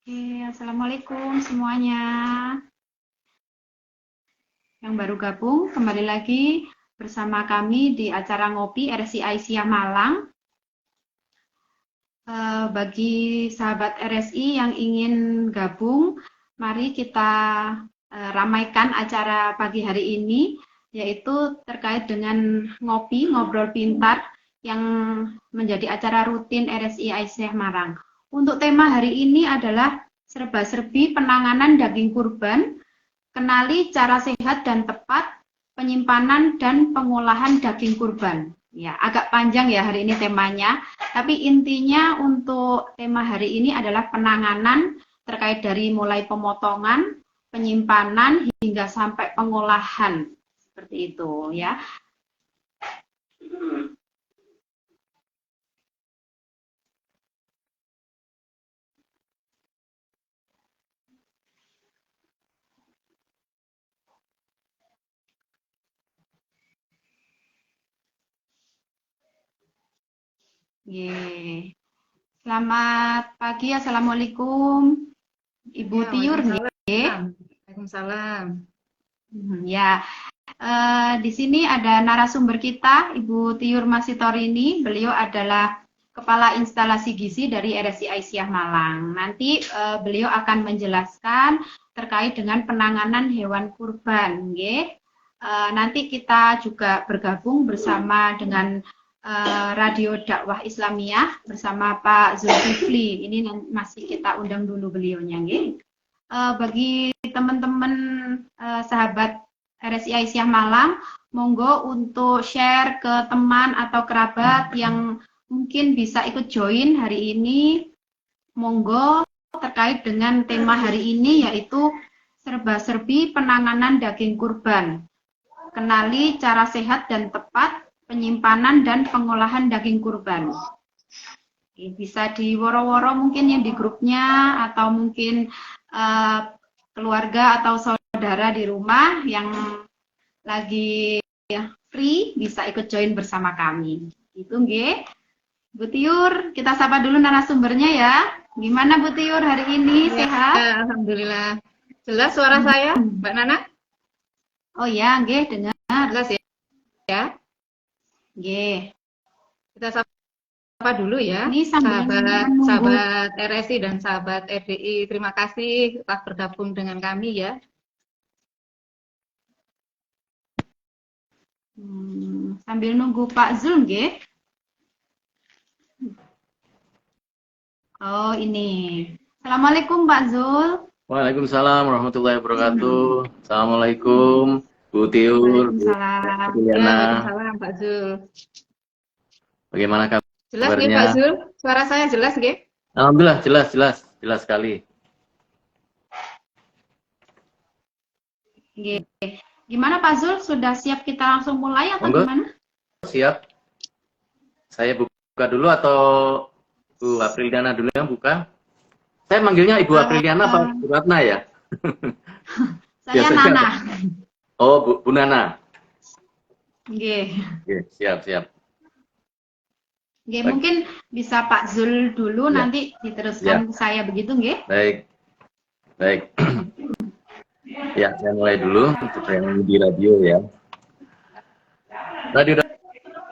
Oke, assalamualaikum semuanya. Yang baru gabung, kembali lagi bersama kami di acara ngopi RSI Aisyah Malang. Bagi sahabat RSI yang ingin gabung, mari kita ramaikan acara pagi hari ini, yaitu terkait dengan ngopi, ngobrol pintar, yang menjadi acara rutin RSI Aisyah Malang. Untuk tema hari ini adalah serba-serbi penanganan daging kurban. Kenali cara sehat dan tepat penyimpanan dan pengolahan daging kurban. Ya, agak panjang ya hari ini temanya, tapi intinya untuk tema hari ini adalah penanganan terkait dari mulai pemotongan, penyimpanan hingga sampai pengolahan. Seperti itu ya. Ye. Selamat pagi, Assalamualaikum. Ibu Ya, Tiur nggih. Waalaikumsalam. Ya, di sini ada narasumber kita, Ibu Tiur Masitorini. Beliau adalah Kepala Instalasi Gizi dari RSI Aisyah Malang. Nanti beliau akan menjelaskan terkait dengan penanganan hewan kurban. Nanti kita juga bergabung bersama dengan Radio Dakwah Islamiyah bersama Pak Zulkifli. Ini masih kita undang dulu beliaunya. Bagi teman-teman sahabat RSI Aisyah Malang, monggo untuk share ke teman atau kerabat yang mungkin bisa ikut join hari ini. Monggo terkait dengan tema hari ini, yaitu serba-serbi penanganan daging kurban. Kenali cara sehat dan tepat penyimpanan dan pengolahan daging kurban. Bisa di woro-woro mungkin yang di grupnya, atau mungkin keluarga atau saudara di rumah yang lagi free bisa ikut join bersama kami. Itu nggih. Bu Tiur, kita sapa dulu narasumbernya ya. Gimana Bu Tiur hari ini? Ya, Sehat? Alhamdulillah. Jelas suara saya, Mbak Nana? Oh ya, nggih, dengar. Jelas ya? Nggih. Kita sapa dulu ya, Ini sambil menunggu. sahabat RSI dan sahabat RDI. Terima kasih telah bergabung dengan kami ya. Sambil nunggu Pak Zul nggih. Oh, ini. Assalamualaikum Pak Zul. Waalaikumsalam warahmatullahi wabarakatuh. Assalamualaikum Bu Tiur, Bu Waalaikumsalam. Juliana. Waalaikumsalam Pak Zul. Bagaimana Jelas nggih kabarnya? Pak Zul? Suara saya jelas nggih? Alhamdulillah jelas sekali. Nggih. Gimana Pak Zul? Sudah siap kita langsung mulai atau Monggo. gimana? Siap. Saya buka dulu atau Bu Apriliana dulu yang buka? Saya manggilnya Ibu Apriliana apa Bu Ratna ya? Saya Biasanya Nana. Oh, Bu Nana. Nggih. Oke, siap. Nggih, mungkin bisa Pak Zul dulu, Ya. nanti diteruskan ke saya begitu nggih? Baik. Ya, saya mulai dulu untuk yang di radio ya. Radio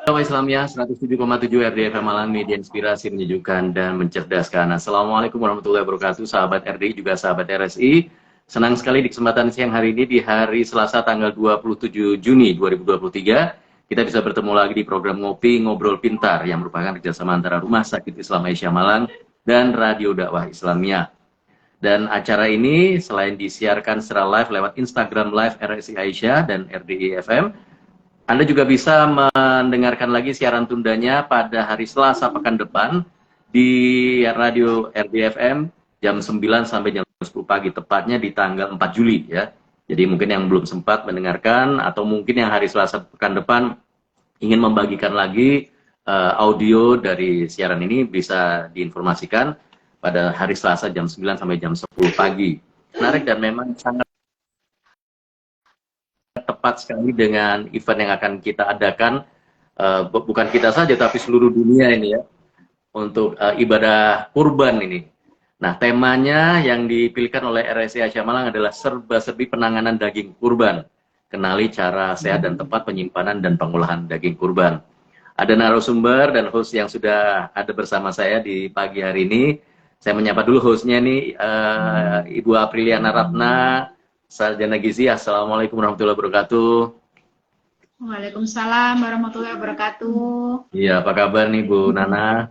Dakwah Islamiyah 107,7 RDFM Malang, media inspirasi, menyejukkan dan mencerdaskan. Assalamualaikum warahmatullahi wabarakatuh, sahabat RDI juga sahabat RSI. Senang sekali di kesempatan siang hari ini, di hari Selasa tanggal 27 Juni 2023, kita bisa bertemu lagi di program Ngopi Ngobrol Pintar yang merupakan kerjasama antara Rumah Sakit Islam Aisyah Malang dan Radio Dakwah Islamiyah. Dan acara ini selain disiarkan secara live lewat Instagram Live RSI Aisyah dan RDI FM, Anda juga bisa mendengarkan lagi siaran tundanya pada hari Selasa pekan depan di Radio RDI FM jam 9 sampai jam 10 pagi, tepatnya di tanggal 4 Juli ya. Jadi mungkin yang belum sempat mendengarkan atau mungkin yang hari Selasa pekan depan ingin membagikan lagi audio dari siaran ini bisa diinformasikan pada hari Selasa jam 9 sampai jam 10 pagi. Menarik dan memang sangat tepat sekali dengan event yang akan kita adakan, bukan kita saja tapi seluruh dunia ini ya, untuk ibadah kurban ini. Nah, temanya yang dipilihkan oleh RSI Aisyah Malang adalah serba-serbi penanganan daging kurban. Kenali cara sehat dan tepat penyimpanan dan pengolahan daging kurban. Ada narasumber dan host yang sudah ada bersama saya di pagi hari ini. Saya menyapa dulu hostnya nih, Ibu Apriliana Ratna, Sarjana Gizi. Assalamualaikum warahmatullahi wabarakatuh. Waalaikumsalam warahmatullahi wabarakatuh. Iya, apa kabar nih Bu Nana?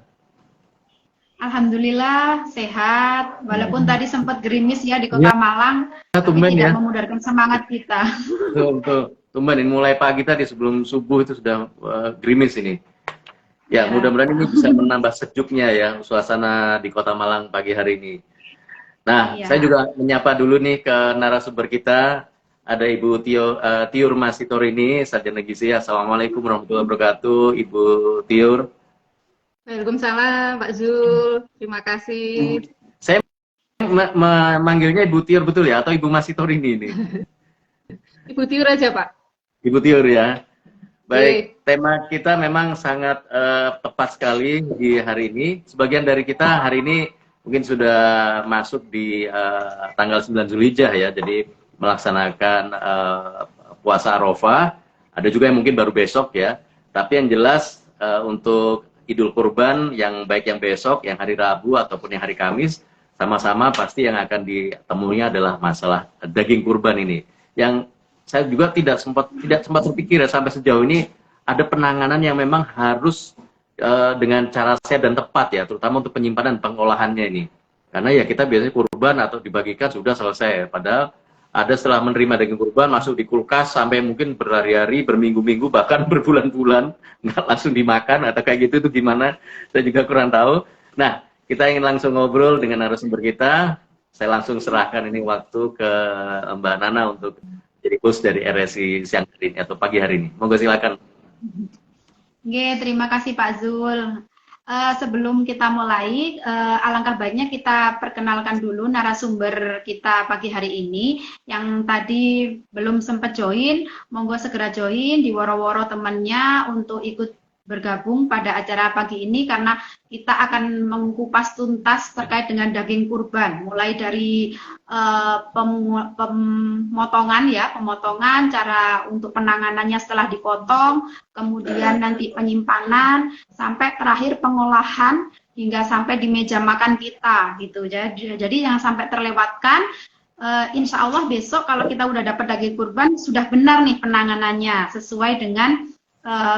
Alhamdulillah sehat, walaupun tadi sempat gerimis ya di Kota Malang, tapi Tumben tidak ya. memudarkan semangat kita. Betul. Tumben ini mulai pagi tadi sebelum subuh itu sudah gerimis ini. Ya, mudah-mudahan ini bisa menambah sejuknya ya suasana di Kota Malang pagi hari ini. Nah, saya juga menyapa dulu nih ke narasumber kita. Ada Ibu Tiur Masitorini, Sarjana Gizi. Assalamualaikum warahmatullahi wabarakatuh, Ibu Tiur. Waalaikumsalam, Pak Zul. Terima kasih. Saya memanggilnya Ibu Tiur betul ya, atau Ibu Masitorini ini? Ibu Tiur aja, Pak. Ibu Tiur ya. Baik, tema kita memang sangat tepat sekali di hari ini. Sebagian dari kita hari ini mungkin sudah masuk di tanggal 9 Zulhijjah ya, jadi melaksanakan puasa Arafah. Ada juga yang mungkin baru besok ya. Tapi yang jelas untuk Idul Kurban yang baik yang besok, yang hari Rabu ataupun yang hari Kamis, sama-sama pasti yang akan ditemui adalah masalah daging kurban ini. Yang saya juga tidak sempat terpikir ya, sampai sejauh ini ada penanganan yang memang harus dengan cara sehat dan tepat ya, terutama untuk penyimpanan pengolahannya ini. Karena ya kita biasanya kurban atau dibagikan sudah selesai, padahal ada setelah menerima daging kurban masuk di kulkas sampai mungkin berhari-hari, berminggu-minggu, bahkan berbulan-bulan nggak langsung dimakan atau kayak gitu itu gimana? Saya juga kurang tahu. Nah, kita ingin langsung ngobrol dengan narasumber kita. Saya langsung serahkan ini waktu ke Mbak Nana untuk jadi host dari RSI siang hari ini atau pagi hari ini. Monggo silakan. Oke, terima kasih Pak Zul. Sebelum kita mulai, alangkah baiknya kita perkenalkan dulu narasumber kita pagi hari ini. Yang tadi belum sempat join, monggo segera join, diworo-woro temannya untuk ikut bergabung pada acara pagi ini, karena kita akan mengupas tuntas terkait dengan daging kurban, mulai dari pemotongan, cara untuk penanganannya setelah dipotong, kemudian nanti penyimpanan, sampai terakhir pengolahan hingga sampai di meja makan kita gitu. Jadi jangan sampai terlewatkan. Insya Allah besok kalau kita udah dapat daging kurban sudah benar nih penanganannya sesuai dengan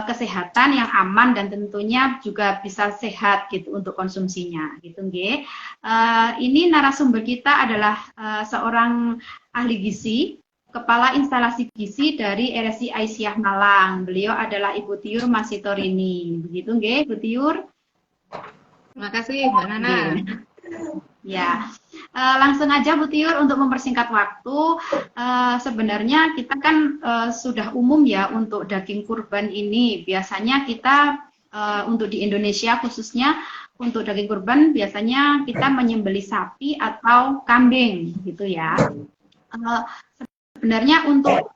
kesehatan yang aman dan tentunya juga bisa sehat gitu untuk konsumsinya gitu nggih. Ini narasumber kita adalah seorang ahli gizi, kepala instalasi gizi dari RSI Aisyah Malang. Beliau adalah Ibu Tiur Masitorini. Begitu nggih, Bu Tiur? Terima kasih, Mbak Nana. Ya, langsung aja Bu Tiur untuk mempersingkat waktu. Sebenarnya kita kan sudah umum ya untuk daging kurban ini. Biasanya kita untuk di Indonesia khususnya untuk daging kurban biasanya kita menyembelih sapi atau kambing gitu ya. Sebenarnya untuk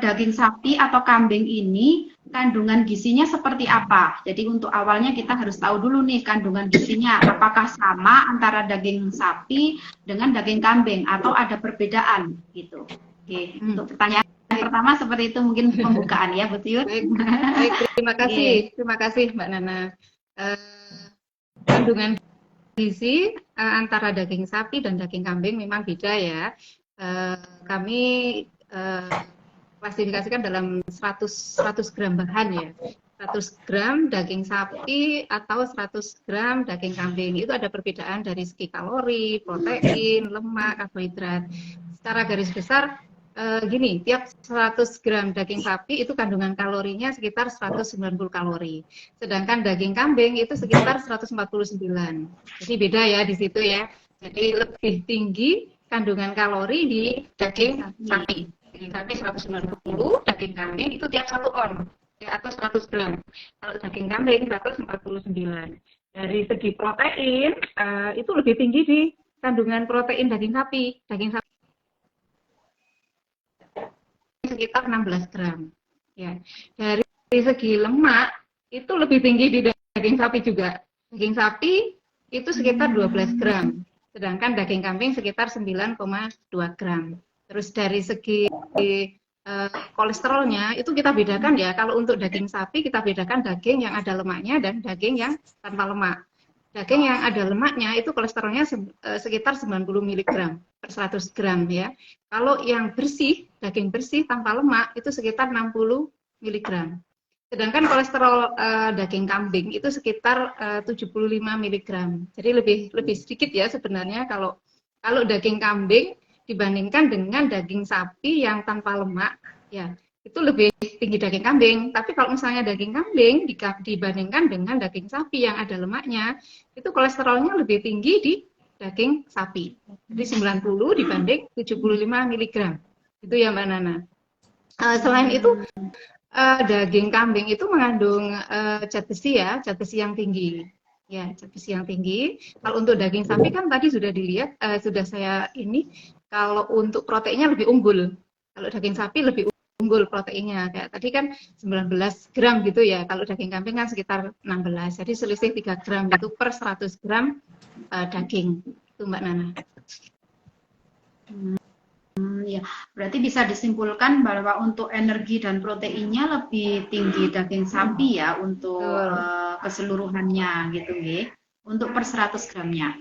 daging sapi atau kambing ini kandungan gizinya seperti apa? Jadi untuk awalnya kita harus tahu dulu nih kandungan gizinya, apakah sama antara daging sapi dengan daging kambing atau ada perbedaan gitu. Oke, untuk pertanyaan pertama seperti itu mungkin pembukaan ya Bu Tiur. Baik, terima kasih Mbak Nana. Kandungan gizi antara daging sapi dan daging kambing memang beda ya. Kami klasifikasikan dalam 100 gram bahan ya. 100 gram daging sapi atau 100 gram daging kambing. Itu ada perbedaan dari segi kalori, protein, lemak, karbohidrat. Secara garis besar gini, tiap 100 gram daging sapi itu kandungan kalorinya sekitar 190 kalori. Sedangkan daging kambing itu sekitar 149. Jadi beda ya di situ ya. Jadi lebih tinggi kandungan kalori di daging sapi. Daging sapi 190, daging kambing itu tiap 1 on ya, atau 100 gram. Kalau daging kambing 149. Dari segi protein itu lebih tinggi di kandungan protein daging sapi. Daging sapi sekitar 16 gram. Ya. Dari segi lemak itu lebih tinggi di daging sapi juga. Daging sapi itu sekitar 12 gram. sedangkan daging kambing sekitar 9,2 gram. Terus dari segi kolesterolnya itu kita bedakan ya. Kalau untuk daging sapi kita bedakan daging yang ada lemaknya dan daging yang tanpa lemak. Daging yang ada lemaknya itu kolesterolnya sekitar 90 mg per 100 gram ya. Kalau yang bersih, daging bersih tanpa lemak itu sekitar 60 mg. Sedangkan kolesterol daging kambing itu sekitar 75 mg. Jadi lebih sedikit ya sebenarnya kalau daging kambing dibandingkan dengan daging sapi yang tanpa lemak, ya itu lebih tinggi daging kambing. Tapi kalau misalnya daging kambing dibandingkan dengan daging sapi yang ada lemaknya, itu kolesterolnya lebih tinggi di daging sapi. Jadi 90 dibanding 75 mg. Itu ya Mbak Nana. Selain itu, daging kambing itu mengandung zat besi ya, zat besi yang tinggi. Ya, zat besi yang tinggi. Kalau untuk daging sapi kan tadi sudah dilihat, sudah saya kalau untuk proteinnya lebih unggul. Kalau daging sapi lebih unggul proteinnya. Kayak tadi kan 19 gram gitu ya. Kalau daging kambing kan sekitar 16. Jadi selisih 3 gram itu per 100 gram daging. Itu Mbak Nana. Ya, berarti bisa disimpulkan bahwa untuk energi dan proteinnya lebih tinggi daging sapi ya untuk keseluruhannya gitu ya. Untuk per 100 gramnya.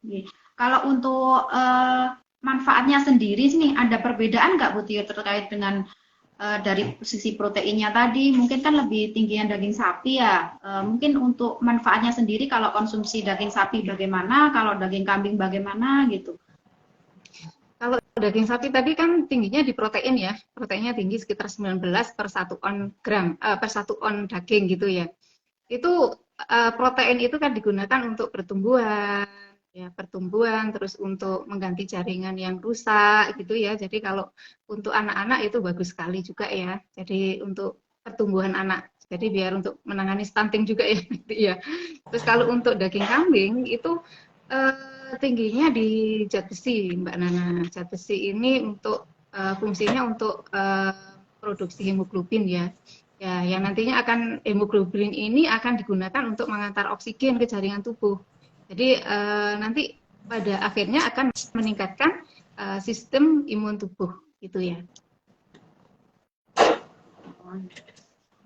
Ya. Kalau untuk manfaatnya sendiri nih ada perbedaan nggak Bu Tio terkait dengan dari sisi proteinnya tadi? Mungkin kan lebih tingginya daging sapi ya. Mungkin untuk manfaatnya sendiri kalau konsumsi daging sapi bagaimana, kalau daging kambing bagaimana gitu? Kalau daging sapi tadi kan tingginya di protein ya. Proteinnya tinggi sekitar 19 per 1 on gram, per 1 on daging gitu ya. Itu protein itu kan digunakan untuk pertumbuhan. Ya, pertumbuhan, terus untuk mengganti jaringan yang rusak gitu ya. Jadi kalau untuk anak-anak itu bagus sekali juga ya. Jadi untuk pertumbuhan anak. Jadi biar untuk menangani stunting juga ya. Gitu ya. Terus kalau untuk daging kambing itu tingginya di zat besi, Mbak Nana. Zat besi ini untuk fungsinya untuk produksi hemoglobin ya. Ya, yang nantinya akan hemoglobin ini akan digunakan untuk mengantar oksigen ke jaringan tubuh. Jadi nanti pada akhirnya akan meningkatkan sistem imun tubuh gitu ya.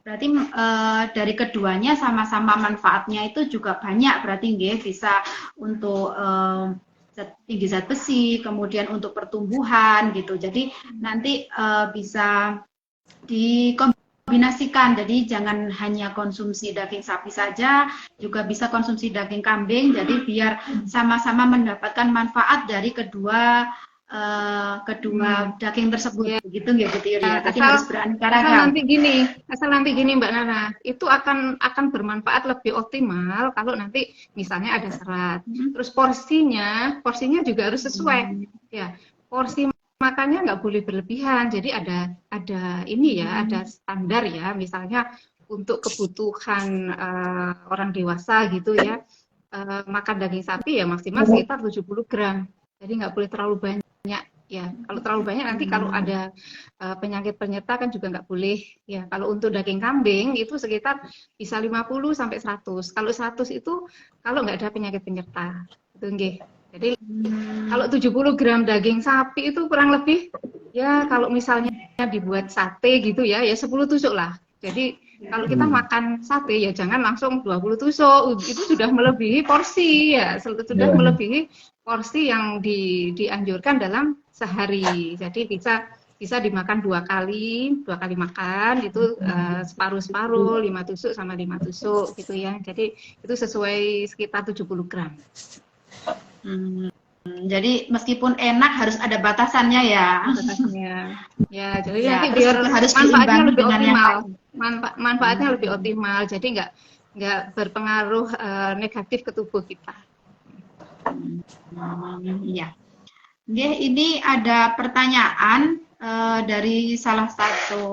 Berarti dari keduanya sama-sama manfaatnya itu juga banyak berarti nggih, bisa untuk tinggi zat besi, kemudian untuk pertumbuhan gitu. Jadi nanti bisa dikombinasikan, jadi jangan hanya konsumsi daging sapi saja, juga bisa konsumsi daging kambing, jadi biar sama-sama mendapatkan manfaat dari kedua daging tersebut, begitu nggak Bu Tio ya? Jadi harus beraneka ragam. Asal nanti gini Mbak Nana, itu akan bermanfaat lebih optimal kalau nanti misalnya ada serat, terus porsinya juga harus sesuai, ya porsi makannya nggak boleh berlebihan. Jadi ada ini ya, ada standar ya. Misalnya untuk kebutuhan orang dewasa gitu ya, makan daging sapi ya maksimal sekitar 70 gram. Jadi nggak boleh terlalu banyak ya. Kalau terlalu banyak nanti kalau ada penyakit penyerta kan juga nggak boleh ya. Kalau untuk daging kambing itu sekitar bisa 50 sampai 100. Kalau 100 itu kalau nggak ada penyakit penyerta. Itu nggih. Jadi kalau 70 gram daging sapi itu kurang lebih ya kalau misalnya dibuat sate gitu ya 10 tusuk lah. Jadi kalau kita makan sate ya jangan langsung 20 tusuk, itu sudah melebihi porsi ya, sudah melebihi porsi yang dianjurkan dalam sehari. Jadi bisa dimakan dua kali makan itu separuh 5 tusuk sama 5 tusuk gitu ya. Jadi itu sesuai sekitar 70 gram. Jadi meskipun enak harus ada batasannya ya. Ya, jadi nanti biar harus manfaatnya lebih optimal. Manfaatnya lebih optimal. Jadi nggak berpengaruh negatif ke tubuh kita. Iya. Ini ada pertanyaan dari salah satu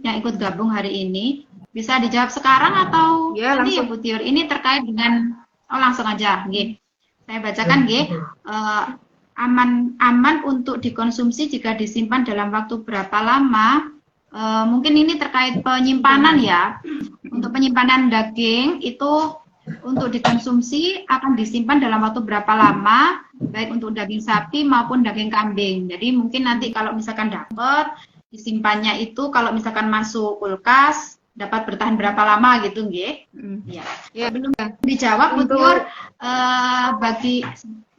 yang ikut gabung hari ini. Bisa dijawab sekarang atau nanti ya Bu Tio? Ini terkait dengan langsung aja, nggih. Saya bacakan nggih. Aman untuk dikonsumsi jika disimpan dalam waktu berapa lama? Mungkin ini terkait penyimpanan ya. Untuk penyimpanan daging itu untuk dikonsumsi akan disimpan dalam waktu berapa lama, baik untuk daging sapi maupun daging kambing. Jadi mungkin nanti kalau misalkan dapat, disimpannya itu kalau misalkan masuk kulkas, dapat bertahan berapa lama gitu, nggih? Ya. Belum dijawab, Bu Tiur,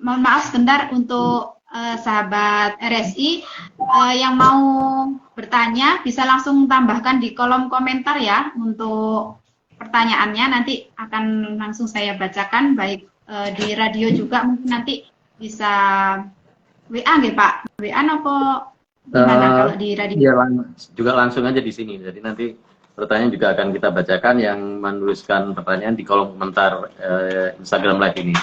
mohon maaf sebentar untuk sahabat RSI yang mau bertanya bisa langsung tambahkan di kolom komentar ya untuk pertanyaannya, nanti akan langsung saya bacakan, baik di radio juga mungkin nanti bisa WA nggih Pak? WA apa gimana kalau di radio? Iya, juga langsung aja di sini. Jadi nanti pertanyaan juga akan kita bacakan yang menuliskan pertanyaan di kolom komentar Instagram Live ini.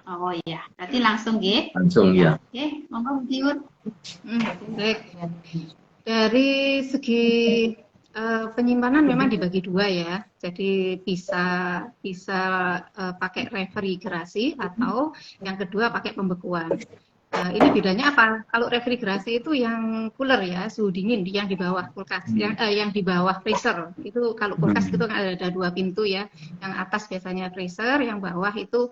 Oh iya, berarti langsung nggih? Langsung ya. Oke, monggo Bu Tiur. Baik. Dari segi penyimpanan memang dibagi dua ya, jadi bisa pakai refrigerasi atau yang kedua pakai pembekuan. Ini bedanya apa? Kalau refrigerasi itu yang cooler ya, suhu dingin, yang di bawah kulkas, yang di bawah freezer. Itu kalau kulkas itu ada dua pintu ya, yang atas biasanya freezer, yang bawah itu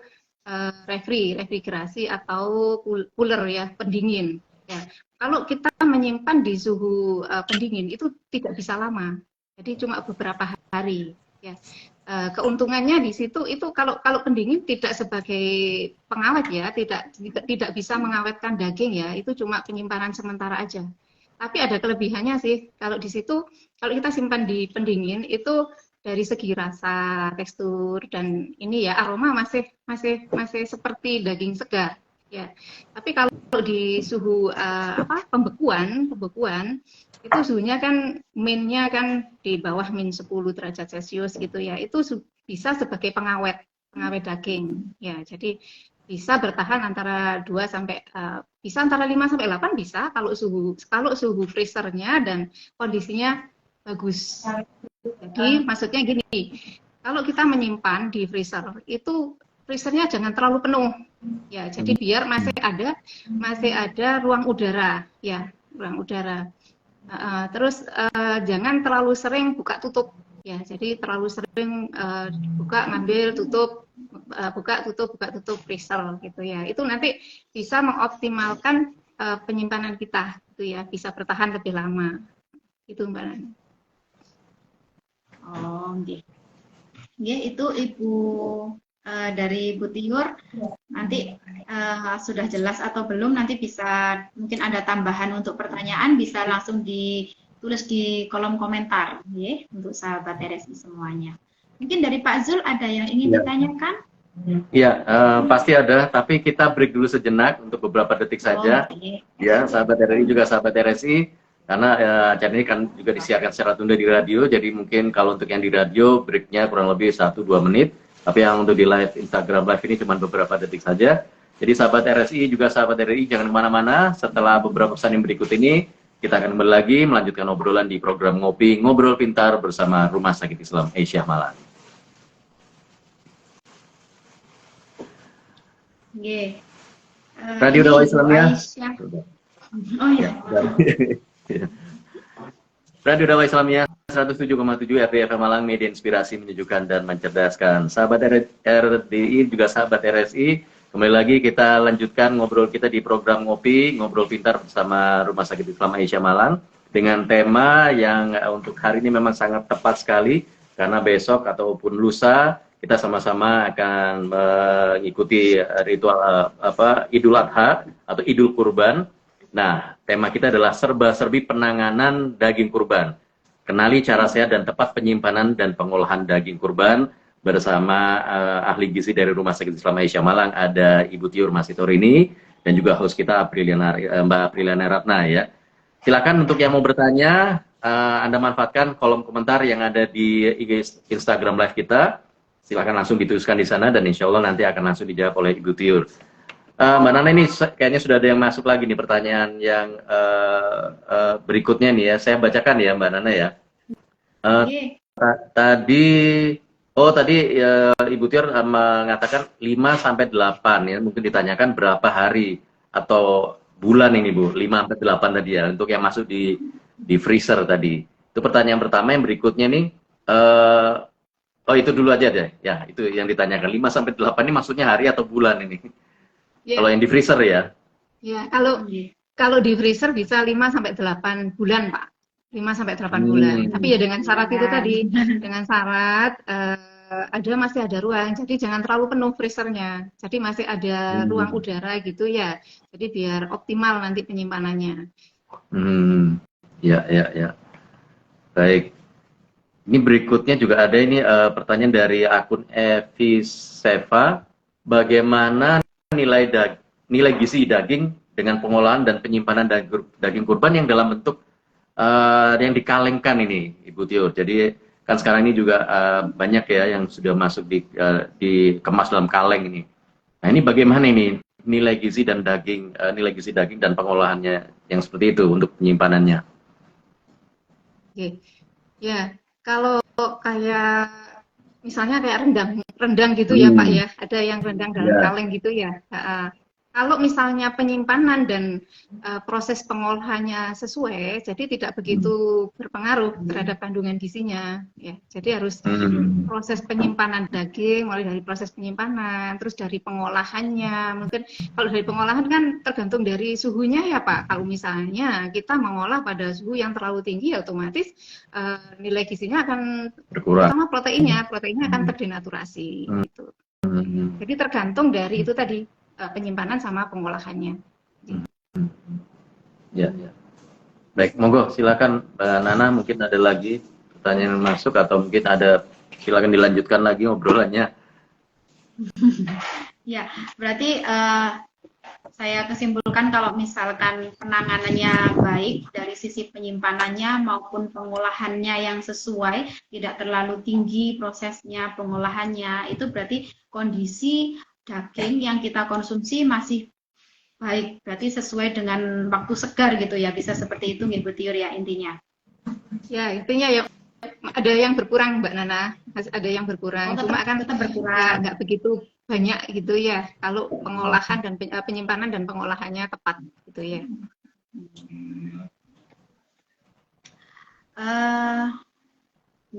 refrigerasi atau cooler ya, pendingin. Ya. Kalau kita menyimpan di suhu pendingin itu tidak bisa lama, jadi cuma beberapa hari. Ya. Keuntungannya di situ itu kalau pendingin tidak sebagai pengawet ya, tidak bisa mengawetkan daging ya, itu cuma penyimpanan sementara aja. Tapi ada kelebihannya sih, kalau di situ kalau kita simpan di pendingin itu dari segi rasa, tekstur dan ini ya aroma masih seperti daging segar. Ya, tapi kalau di suhu pembekuan itu suhunya kan minnya kan di bawah min 10 derajat Celcius gitu ya, itu bisa sebagai pengawet daging ya, jadi bisa bertahan antara 2 sampai bisa antara 5 sampai 8 bisa kalau suhu freezernya dan kondisinya bagus. Jadi maksudnya gini, kalau kita menyimpan di freezer itu freezernya jangan terlalu penuh ya, jadi biar masih ada ruang udara ya, ruang udara. Terus jangan terlalu sering buka tutup ya, jadi terlalu sering buka ngambil tutup, buka tutup freezer gitu ya, itu nanti bisa mengoptimalkan penyimpanan kita gitu ya, bisa bertahan lebih lama itu Mbak Nana. Oh, nggih. Nggih, itu Ibu dari Bu Tiur. Nanti sudah jelas atau belum, nanti bisa mungkin ada tambahan untuk pertanyaan, bisa langsung ditulis di kolom komentar nggih, untuk sahabat RSI semuanya. Mungkin dari Pak Zul ada yang ingin ditanyakan? Iya, pasti ada, tapi kita break dulu sejenak untuk beberapa detik saja. Ya, sahabat RSI juga sahabat RSI, karena acara ini kan juga disiarkan secara tunda di radio, jadi mungkin kalau untuk yang di radio breaknya kurang lebih 1-2 menit, tapi yang untuk di live Instagram Live ini cuma beberapa detik saja. Jadi sahabat RSI juga sahabat RSI jangan kemana-mana, setelah beberapa pesan yang berikut ini, kita akan kembali lagi melanjutkan obrolan di program Ngopi Ngobrol Pintar bersama Rumah Sakit Islam Aisyah Malang. Nggih. Radio Dakwah Islamiyah. Oh iya. Radio Dakwah Islamiyah 107,7 RDFM Malang, media inspirasi, menyejukkan dan mencerdaskan. Sahabat RDI juga sahabat RSI, kembali lagi kita lanjutkan ngobrol kita di program Ngopi Ngobrol Pintar bersama Rumah Sakit Islam Aisyah Malang dengan tema yang untuk hari ini memang sangat tepat sekali karena besok ataupun lusa kita sama-sama akan mengikuti ritual Idul Adha atau Idul Kurban. Nah, tema kita adalah serba-serbi penanganan daging kurban. Kenali cara sehat dan tepat penyimpanan dan pengolahan daging kurban bersama ahli gizi dari Rumah Sakit Islam Aisyah Malang, ada Ibu Tiur Masitorini dan juga host kita Mbak Apriliana Ratna ya. Silakan untuk yang mau bertanya, Anda manfaatkan kolom komentar yang ada di Instagram Live kita. Silakan langsung dituliskan di sana dan insya Allah nanti akan langsung dijawab oleh Ibu Tiur. Mbak Nana, ini kayaknya sudah ada yang masuk lagi nih pertanyaan yang berikutnya nih ya. Saya bacakan ya Mbak Nana ya. Tadi Ibu Tiur mengatakan 5-8 ya. Mungkin ditanyakan berapa hari atau bulan ini Bu, 5-8 tadi ya, untuk yang masuk di freezer tadi. Itu pertanyaan pertama. Yang berikutnya nih, Oh, itu dulu aja deh. Ya, itu yang ditanyakan. 5 sampai 8 ini maksudnya hari atau bulan ini? Ya, Kalau yang di freezer ya. ya kalau di freezer bisa 5 sampai 8 bulan, Pak. 5 sampai 8 bulan. Tapi ya dengan syarat itu tadi, dengan syarat masih ada ruang. Jadi jangan terlalu penuh freezernya. Jadi masih ada ruang udara gitu ya. Jadi biar optimal nanti penyimpanannya. Ya, ya, ya. Baik. Ini berikutnya juga ada ini pertanyaan dari akun Evi Seva. Bagaimana nilai gizi daging dengan pengolahan dan penyimpanan daging kurban yang dalam bentuk yang dikalengkan ini, Ibu Tio. Jadi kan sekarang ini juga banyak ya yang sudah masuk dikemas dalam kaleng ini. Nah, ini bagaimana ini nilai gizi daging dan pengolahannya yang seperti itu untuk penyimpanannya? Oke. Ya, kalau kayak misalnya kayak rendang gitu ya Pak ya, ada yang rendang dalam kaleng gitu ya. Kalau misalnya penyimpanan dan proses pengolahannya sesuai, jadi tidak begitu berpengaruh terhadap kandungan gizinya. Ya, jadi harus proses penyimpanan daging, mulai dari proses penyimpanan, terus dari pengolahannya. Mungkin kalau dari pengolahan kan tergantung dari suhunya ya Pak. Kalau misalnya kita mengolah pada suhu yang terlalu tinggi, otomatis nilai gizinya akan berkurang. Terutama proteinnya akan terdenaturasi. Gitu. Jadi tergantung dari itu tadi. Penyimpanan sama pengolahannya. Ya, ya. Baik, monggo silakan Mbak Nana, mungkin ada lagi pertanyaan yang masuk atau mungkin ada, silakan dilanjutkan lagi obrolannya. Ya, berarti saya kesimpulkan kalau misalkan penanganannya baik dari sisi penyimpanannya maupun pengolahannya yang sesuai, tidak terlalu tinggi prosesnya pengolahannya, itu berarti kondisi daging yang kita konsumsi masih baik, berarti sesuai dengan waktu segar gitu ya, bisa seperti itu Ibu Tiur ya intinya. Ya intinya ya ada yang berkurang Mbak Nana, ada yang berkurang, cuma kan tetap berkurang, nggak begitu banyak gitu ya, kalau pengolahan dan penyimpanan dan pengolahannya tepat gitu ya.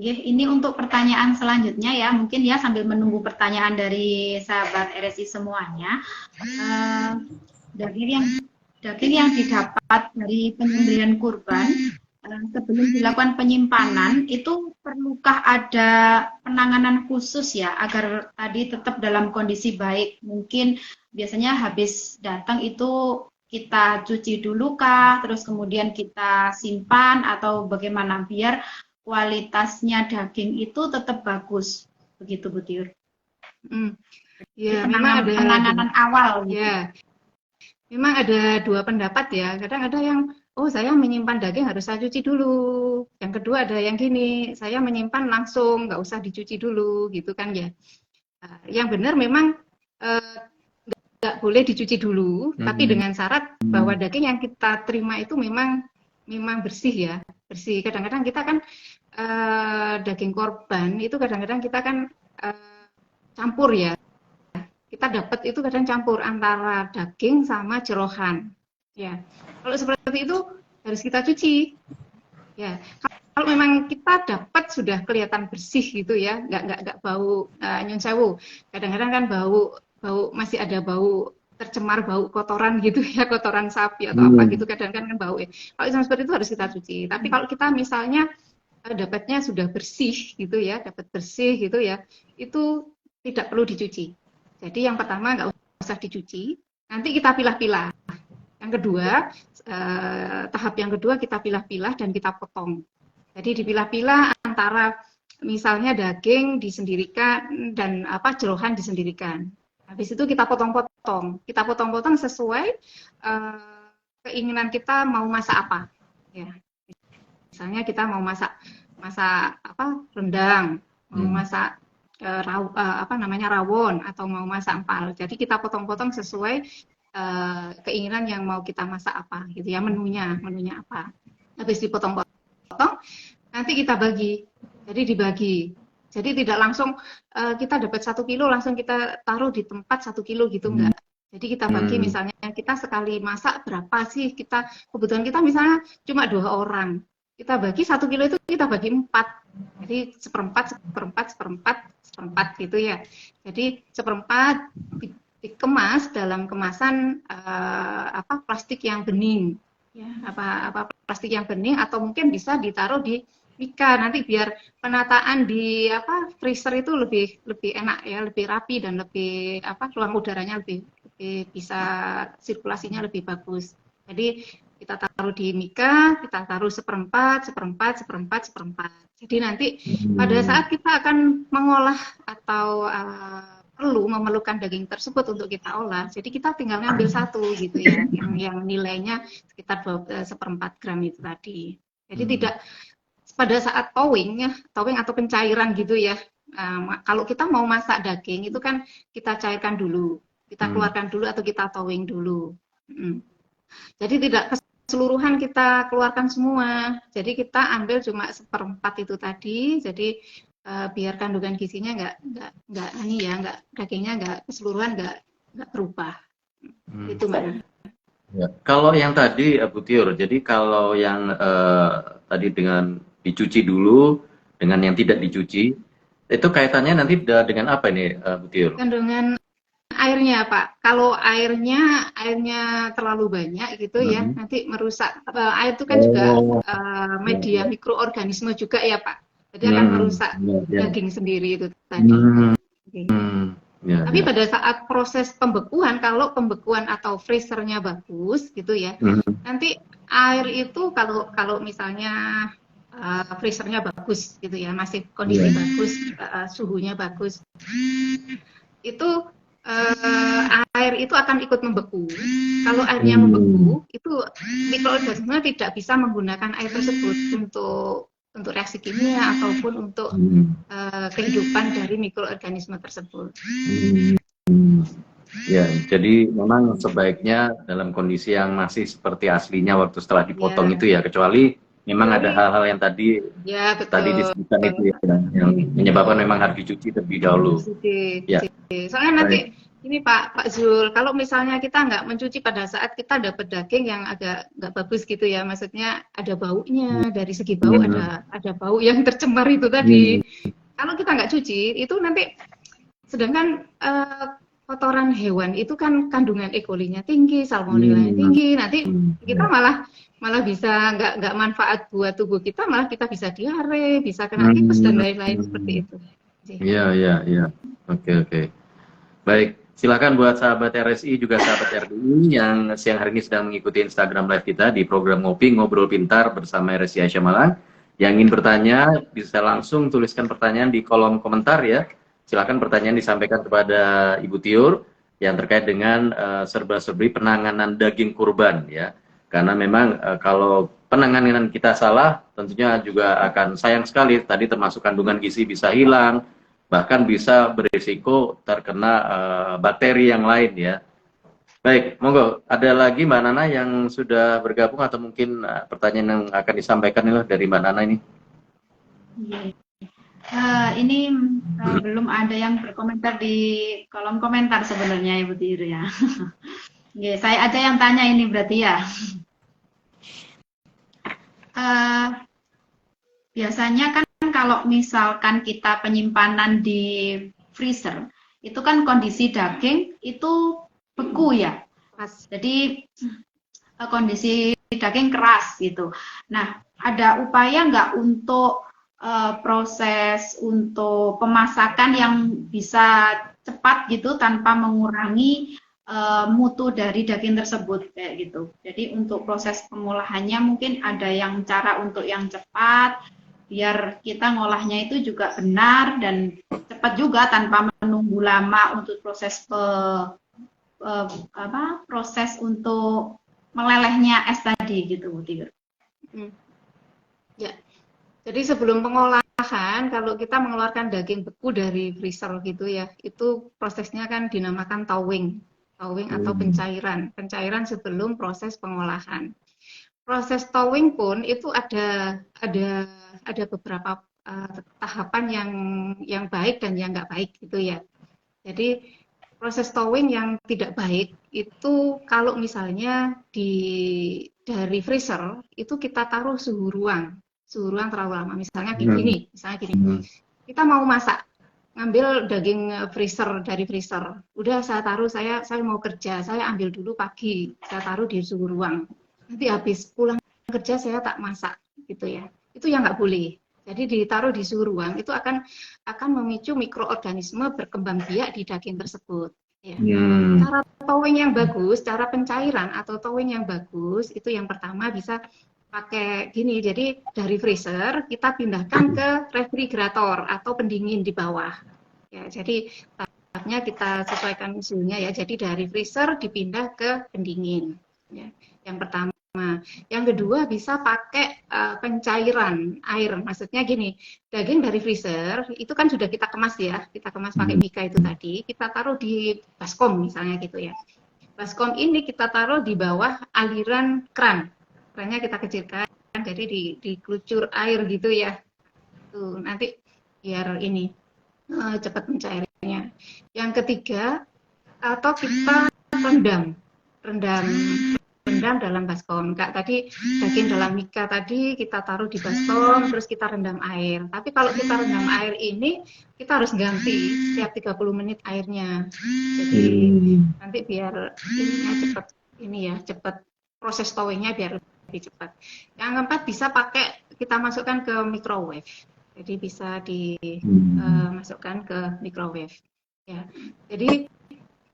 Ini untuk pertanyaan selanjutnya ya, mungkin ya sambil menunggu pertanyaan dari sahabat RSI semuanya. Daging yang didapat dari penyembelihan kurban sebelum dilakukan penyimpanan itu perlukah ada penanganan khusus ya agar tadi tetap dalam kondisi baik? Mungkin biasanya habis datang itu kita cuci dulu kah, terus kemudian kita simpan atau bagaimana biar kualitasnya daging itu tetap bagus, begitu Bu Tiur. Ya, memang ada penanganan awal. Gitu. Ya, memang ada dua pendapat ya. Kadang ada yang, saya menyimpan daging harus saya cuci dulu. Yang kedua ada yang gini, saya menyimpan langsung, nggak usah dicuci dulu, gitu kan ya. Yang benar memang nggak boleh dicuci dulu, tapi dengan syarat bahwa daging yang kita terima itu memang bersih ya. Bersih. Kadang-kadang kita kan daging korban itu kadang-kadang kita kan campur ya. Kita dapat itu kadang campur antara daging sama jerohan. Ya. Kalau seperti itu harus kita cuci. Ya. Kalau memang kita dapat sudah kelihatan bersih gitu ya, nggak bau nyun sewu. Kadang-kadang kan bau masih ada bau tercemar, bau kotoran gitu ya, kotoran sapi atau apa gitu, kadang-kadang kan bau ya. Kalau yang seperti itu harus kita cuci. Tapi kalau kita misalnya dapatnya sudah bersih gitu ya, dapat bersih gitu ya, itu tidak perlu dicuci. Jadi yang pertama nggak usah dicuci, nanti kita pilah-pilah. Yang kedua, tahap yang kedua kita pilah-pilah dan kita potong. Jadi dipilah-pilah antara misalnya daging disendirikan dan jerohan disendirikan. Habis itu kita potong-potong. Kita potong-potong sesuai keinginan kita mau masak apa. Ya. Misalnya kita mau masak rendang, mau masak rawon atau mau masak empal. Jadi kita potong-potong sesuai keinginan yang mau kita masak apa gitu ya, menunya apa. Habis dipotong-potong, nanti kita bagi. Jadi dibagi. Jadi tidak langsung kita dapat 1 kilo langsung kita taruh di tempat 1 kilo gitu enggak. Jadi kita bagi misalnya kita sekali masak berapa sih kebutuhan kita misalnya cuma 2 orang. kita bagi 1 kilo itu kita bagi 4. Jadi seperempat, seperempat, seperempat, seperempat gitu ya. Jadi seperempat dikemas dalam kemasan plastik yang bening. Ya, plastik yang bening atau mungkin bisa ditaruh di mika nanti biar penataan di freezer itu lebih enak ya, lebih rapi dan lebih ruang udaranya lebih bisa sirkulasinya lebih bagus. Jadi kita taruh di mika, kita taruh seperempat, seperempat, seperempat, seperempat. Jadi nanti pada saat kita akan mengolah atau memerlukan daging tersebut untuk kita olah, jadi kita tinggal ngambil satu gitu ya, yang nilainya sekitar 1/4 gram itu tadi. Jadi tidak pada saat towing atau pencairan gitu ya. Kalau kita mau masak daging itu kan kita cairkan dulu, kita keluarkan dulu atau kita towing dulu. Jadi tidak keseluruhan kita keluarkan semua. Jadi kita ambil cuma seperempat itu tadi. Jadi biar kandungan gizinya nggak dagingnya nggak keseluruhan nggak berubah. Itu Mbak. Ya. Kalau yang tadi Bu Tiur, jadi kalau yang tadi dengan dicuci dulu dengan yang tidak dicuci, itu kaitannya nanti dengan apa ini Bu Tiur? Kandungan airnya Pak, kalau airnya terlalu banyak gitu ya, nanti merusak. Air itu kan juga media mikroorganisme juga ya Pak, jadi akan merusak daging sendiri itu tadi. Tapi pada saat proses pembekuan, kalau pembekuan atau freezernya bagus gitu ya, nanti air itu kalau misalnya freezernya bagus gitu ya, masih kondisi bagus, suhunya bagus, itu air itu akan ikut membeku. Kalau airnya membeku, itu mikroorganisme tidak bisa menggunakan air tersebut untuk reaksi kimia ataupun untuk kehidupan dari mikroorganisme tersebut. Ya, jadi memang sebaiknya dalam kondisi yang masih seperti aslinya waktu setelah dipotong itu ya, kecuali memang ada hal-hal yang tadi disebutkan itu ya, yang menyebabkan memang harus dicuci terlebih dahulu. Ya. Soalnya nanti ini Pak Zul, kalau misalnya kita nggak mencuci pada saat kita dapat daging yang agak nggak bagus gitu ya, maksudnya ada baunya, dari segi bau ada bau yang tercemar itu tadi. Kalau kita nggak cuci, itu nanti sedangkan kotoran hewan itu kan kandungan E. coli-nya tinggi, salmonella-nya tinggi, nanti kita malah bisa nggak manfaat buat tubuh kita, malah kita bisa diare, bisa kena tipes dan lain-lain seperti itu. Iya. Oke. Baik, silakan buat sahabat RSI juga sahabat RDI yang siang hari ini sedang mengikuti Instagram Live kita di program Ngopi Ngobrol Pintar bersama RSI Aisyah Malang. Yang ingin bertanya bisa langsung tuliskan pertanyaan di kolom komentar ya. Silakan pertanyaan disampaikan kepada Ibu Tiur yang terkait dengan serba-serbi penanganan daging kurban ya. Karena memang kalau penanganan kita salah, tentunya juga akan sayang sekali. Tadi termasuk kandungan gizi bisa hilang, bahkan bisa berisiko terkena bakteri yang lain ya. Baik, monggo. Ada lagi Mbak Nana yang sudah bergabung atau mungkin pertanyaan yang akan disampaikan dari Mbak Nana ini? Ini belum ada yang berkomentar di kolom komentar sebenarnya Ibu Tiur ya. Saya aja yang tanya ini berarti ya. Biasanya kan kalau misalkan kita penyimpanan di freezer, itu kan kondisi daging itu beku ya. Jadi kondisi daging keras gitu. Nah, ada upaya nggak untuk proses untuk pemasakan yang bisa cepat gitu tanpa mengurangi mutu dari daging tersebut kayak gitu. Jadi untuk proses pengolahannya mungkin ada yang cara untuk yang cepat biar kita ngolahnya itu juga benar dan cepat juga tanpa menunggu lama untuk proses proses untuk melelehnya es tadi gitu Bu Tiur. Ya. Jadi sebelum pengolahan kalau kita mengeluarkan daging beku dari freezer gitu ya, itu prosesnya kan dinamakan towing atau pencairan sebelum proses pengolahan. Proses towing pun itu ada beberapa tahapan yang baik dan yang nggak baik gitu ya. Jadi proses towing yang tidak baik itu kalau misalnya dari freezer itu kita taruh suhu ruang. suhu ruang terlalu lama. Misalnya gini, kita mau masak, ngambil daging freezer dari freezer. Udah saya taruh, saya mau kerja, saya ambil dulu pagi, saya taruh di suhu ruang. Nanti habis pulang kerja saya tak masak, gitu ya. Itu yang nggak boleh. Jadi ditaruh di suhu ruang itu akan memicu mikroorganisme berkembang biak di daging tersebut. Ya. Cara thawing yang bagus, cara pencairan atau thawing yang bagus itu yang pertama bisa pakai gini. Jadi dari freezer kita pindahkan ke refrigerator atau pendingin di bawah. Ya, jadi tahapnya kita sesuaikan suhunya ya. Jadi dari freezer dipindah ke pendingin. Ya. Yang pertama. Yang kedua bisa pakai pencairan air. Maksudnya gini, daging dari freezer itu kan sudah kita kemas ya, kita kemas pakai Mika itu tadi, kita taruh di baskom misalnya gitu ya. Baskom ini kita taruh di bawah aliran keran. Kerannya kita kecilkan, jadi dikelucur air gitu ya. Tuh, nanti biar ini cepat mencairnya. Yang ketiga, atau kita rendam dalam baskom. Kak, tadi daging dalam Mika tadi kita taruh di baskom, terus kita rendam air. Tapi kalau kita rendam air ini, kita harus ganti setiap 30 menit airnya. Jadi nanti biar ininya cepat proses thawingnya biar lebih cepat. Yang keempat bisa pakai kita masukkan ke microwave. Jadi bisa dimasukkan ke microwave. Ya. Jadi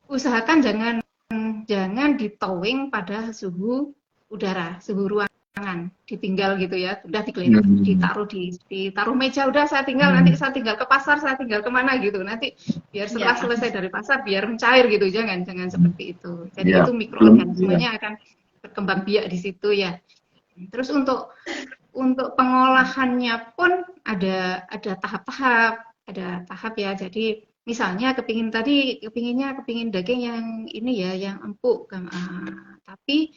usahakan jangan di-thawing pada suhu udara, suhu ruangan, ditinggal gitu ya, udah ditaruh meja, udah saya tinggal ke pasar, saya tinggal kemana gitu, nanti biar setelah selesai dari pasar biar mencair gitu, jangan seperti itu. Jadi itu mikroorganismenya akan berkembang biak di situ ya. Terus untuk pengolahannya pun ada tahap ya. Jadi misalnya kepingin daging yang ini ya, yang empuk. Tapi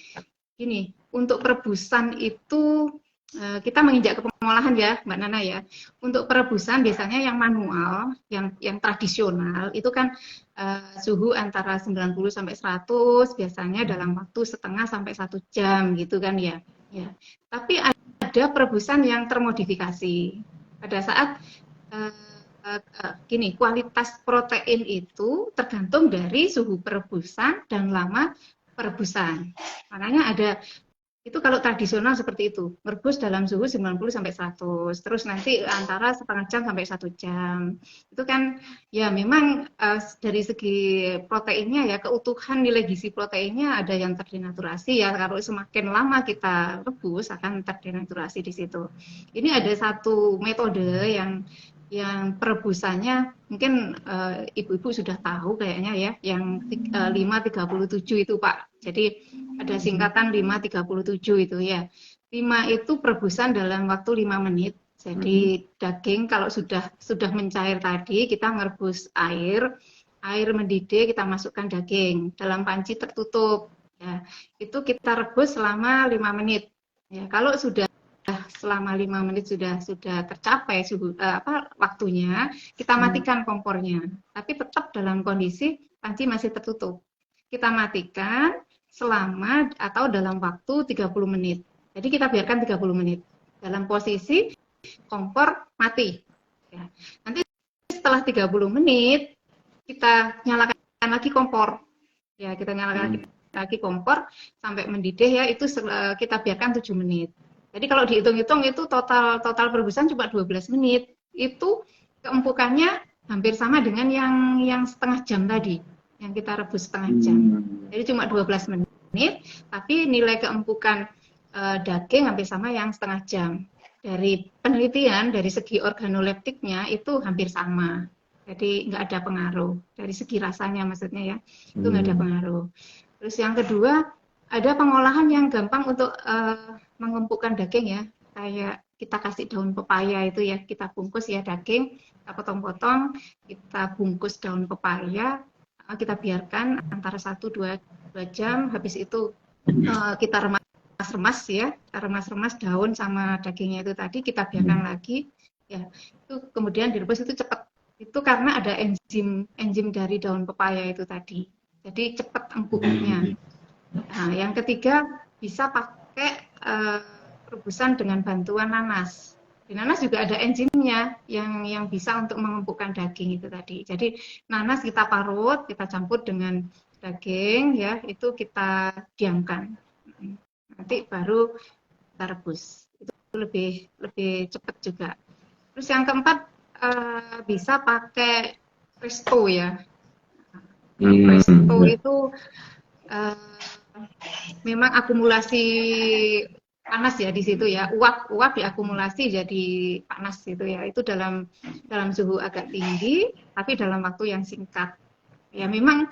gini, untuk perebusan itu kita menginjak ke pengolahan ya, Mbak Nana ya. Untuk perebusan biasanya yang manual, yang tradisional itu kan suhu antara 90 sampai 100 biasanya dalam waktu setengah sampai 1 jam gitu kan ya. Ya. Tapi ada perebusan yang termodifikasi. Pada saat kualitas protein itu tergantung dari suhu perebusan dan lama perebusan. Makanya ada itu kalau tradisional seperti itu, merebus dalam suhu 90 sampai 100, terus nanti antara setengah jam sampai 1 jam. Itu kan ya memang dari segi proteinnya ya, keutuhan nilai gizi proteinnya ada yang terdenaturasi ya, kalau semakin lama kita rebus akan terdenaturasi di situ. Ini ada satu metode yang perebusannya mungkin ibu-ibu sudah tahu kayaknya ya, yang 537 itu Pak. Jadi ada singkatan 537 itu ya. 5 itu perebusan dalam waktu 5 menit. Jadi daging kalau sudah mencair tadi, kita merebus air mendidih, kita masukkan daging dalam panci tertutup. Ya, itu kita rebus selama 5 menit. Ya, kalau sudah selama 5 menit sudah tercapai waktunya, kita matikan kompornya. Tapi tetap dalam kondisi panci masih tertutup. Kita matikan selama atau dalam waktu 30 menit. Jadi kita biarkan 30 menit dalam posisi kompor mati. Ya. Nanti setelah 30 menit kita nyalakan lagi kompor. Ya, kita nyalakan lagi kompor sampai mendidih ya, itu kita biarkan 7 menit. Jadi kalau dihitung-hitung itu total perebusan cuma 12 menit. Itu keempukannya hampir sama dengan yang setengah jam tadi, yang kita rebus setengah jam. Jadi cuma 12 menit, tapi nilai keempukan daging hampir sama yang setengah jam. Dari penelitian, dari segi organoleptiknya itu hampir sama. Jadi nggak ada pengaruh. Dari segi rasanya maksudnya ya, itu nggak ada pengaruh. Terus yang kedua, ada pengolahan yang gampang untuk mengempukkan daging ya. Kayak kita kasih daun pepaya itu ya, kita bungkus ya daging, kita potong-potong, kita bungkus daun pepaya, kita biarkan antara 1-2 jam, habis itu kita remas-remas ya, remas-remas daun sama dagingnya itu tadi, kita biarkan lagi, ya itu kemudian direbus itu cepat. Itu karena ada enzim dari daun pepaya itu tadi, jadi cepat empuknya. Nah, yang ketiga bisa pakai rebusan dengan bantuan nanas. Di nanas juga ada enzimnya yang bisa untuk mengempukkan daging itu tadi. Jadi nanas kita parut, kita campur dengan daging ya, itu kita diamkan. Nanti baru kita rebus. Itu lebih cepat juga. Terus yang keempat bisa pakai presto ya. Presto itu memang akumulasi panas ya di situ ya, uap diakumulasi jadi panas gitu ya, itu dalam suhu agak tinggi tapi dalam waktu yang singkat ya. Memang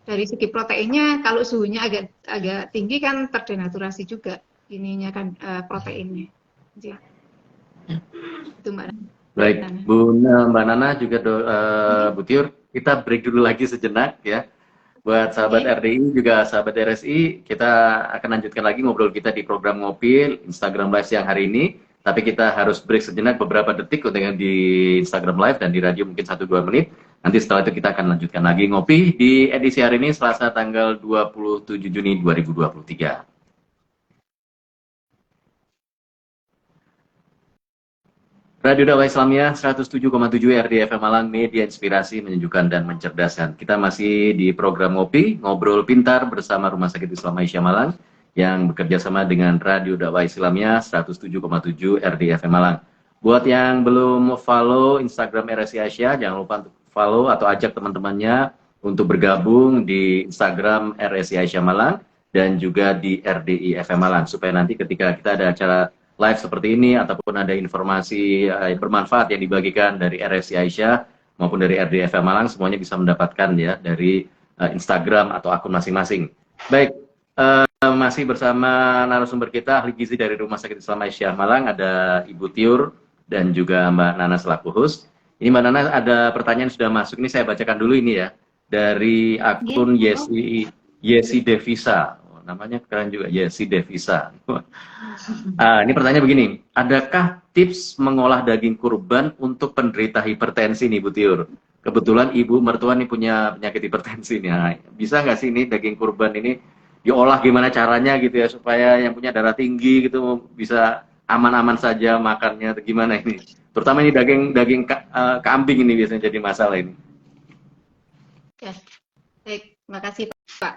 dari segi proteinnya kalau suhunya agak tinggi kan terdenaturasi juga ininya kan proteinnya ya. Itu Mbak. Baik Mbak Nana juga Bu Tiur, kita break dulu lagi sejenak ya. Buat sahabat RDI juga sahabat RSI, kita akan lanjutkan lagi ngobrol kita di program Ngopi Instagram Live siang hari ini. Tapi kita harus break sejenak beberapa detik untuk yang di Instagram Live dan di radio mungkin 1-2 menit. Nanti setelah itu kita akan lanjutkan lagi Ngopi di edisi hari ini Selasa tanggal 27 Juni 2023. Radio Dakwah Islamiyah 107,7 RDFM Malang, media inspirasi, menyejukkan dan mencerdaskan. Kita masih di program Ngopi, Ngobrol Pintar bersama Rumah Sakit Islam Aisyah Malang yang bekerja sama dengan Radio Dakwah Islamiyah 107,7 RDFM Malang. Buat yang belum follow Instagram RSI Aisyah, jangan lupa untuk follow atau ajak teman-temannya untuk bergabung di Instagram RSI Aisyah Malang dan juga di RDI FM Malang, supaya nanti ketika kita ada acara live seperti ini ataupun ada informasi bermanfaat yang dibagikan dari RSI Aisyah maupun dari RDFM Malang, semuanya bisa mendapatkan ya dari Instagram atau akun masing-masing. Baik, masih bersama narasumber kita ahli gizi dari Rumah Sakit Islam Aisyah Malang, ada Ibu Tiur dan juga Mbak Nana selaku host. Ini Mbak Nana ada pertanyaan yang sudah masuk, ini saya bacakan dulu ini ya, dari akun Yesi Devisa. Namanya keren juga, Yesi Devisa. Ini pertanyaan begini, adakah tips mengolah daging kurban untuk penderita hipertensi nih Bu Tiur? Kebetulan ibu mertua nih punya penyakit hipertensi nih. Nah, bisa nggak sih ini daging kurban ini diolah gimana caranya gitu ya, supaya yang punya darah tinggi gitu bisa aman-aman saja makannya atau gimana ini? Terutama ini daging kambing ini biasanya jadi masalah ini. Ya, baik, terima kasih Pak.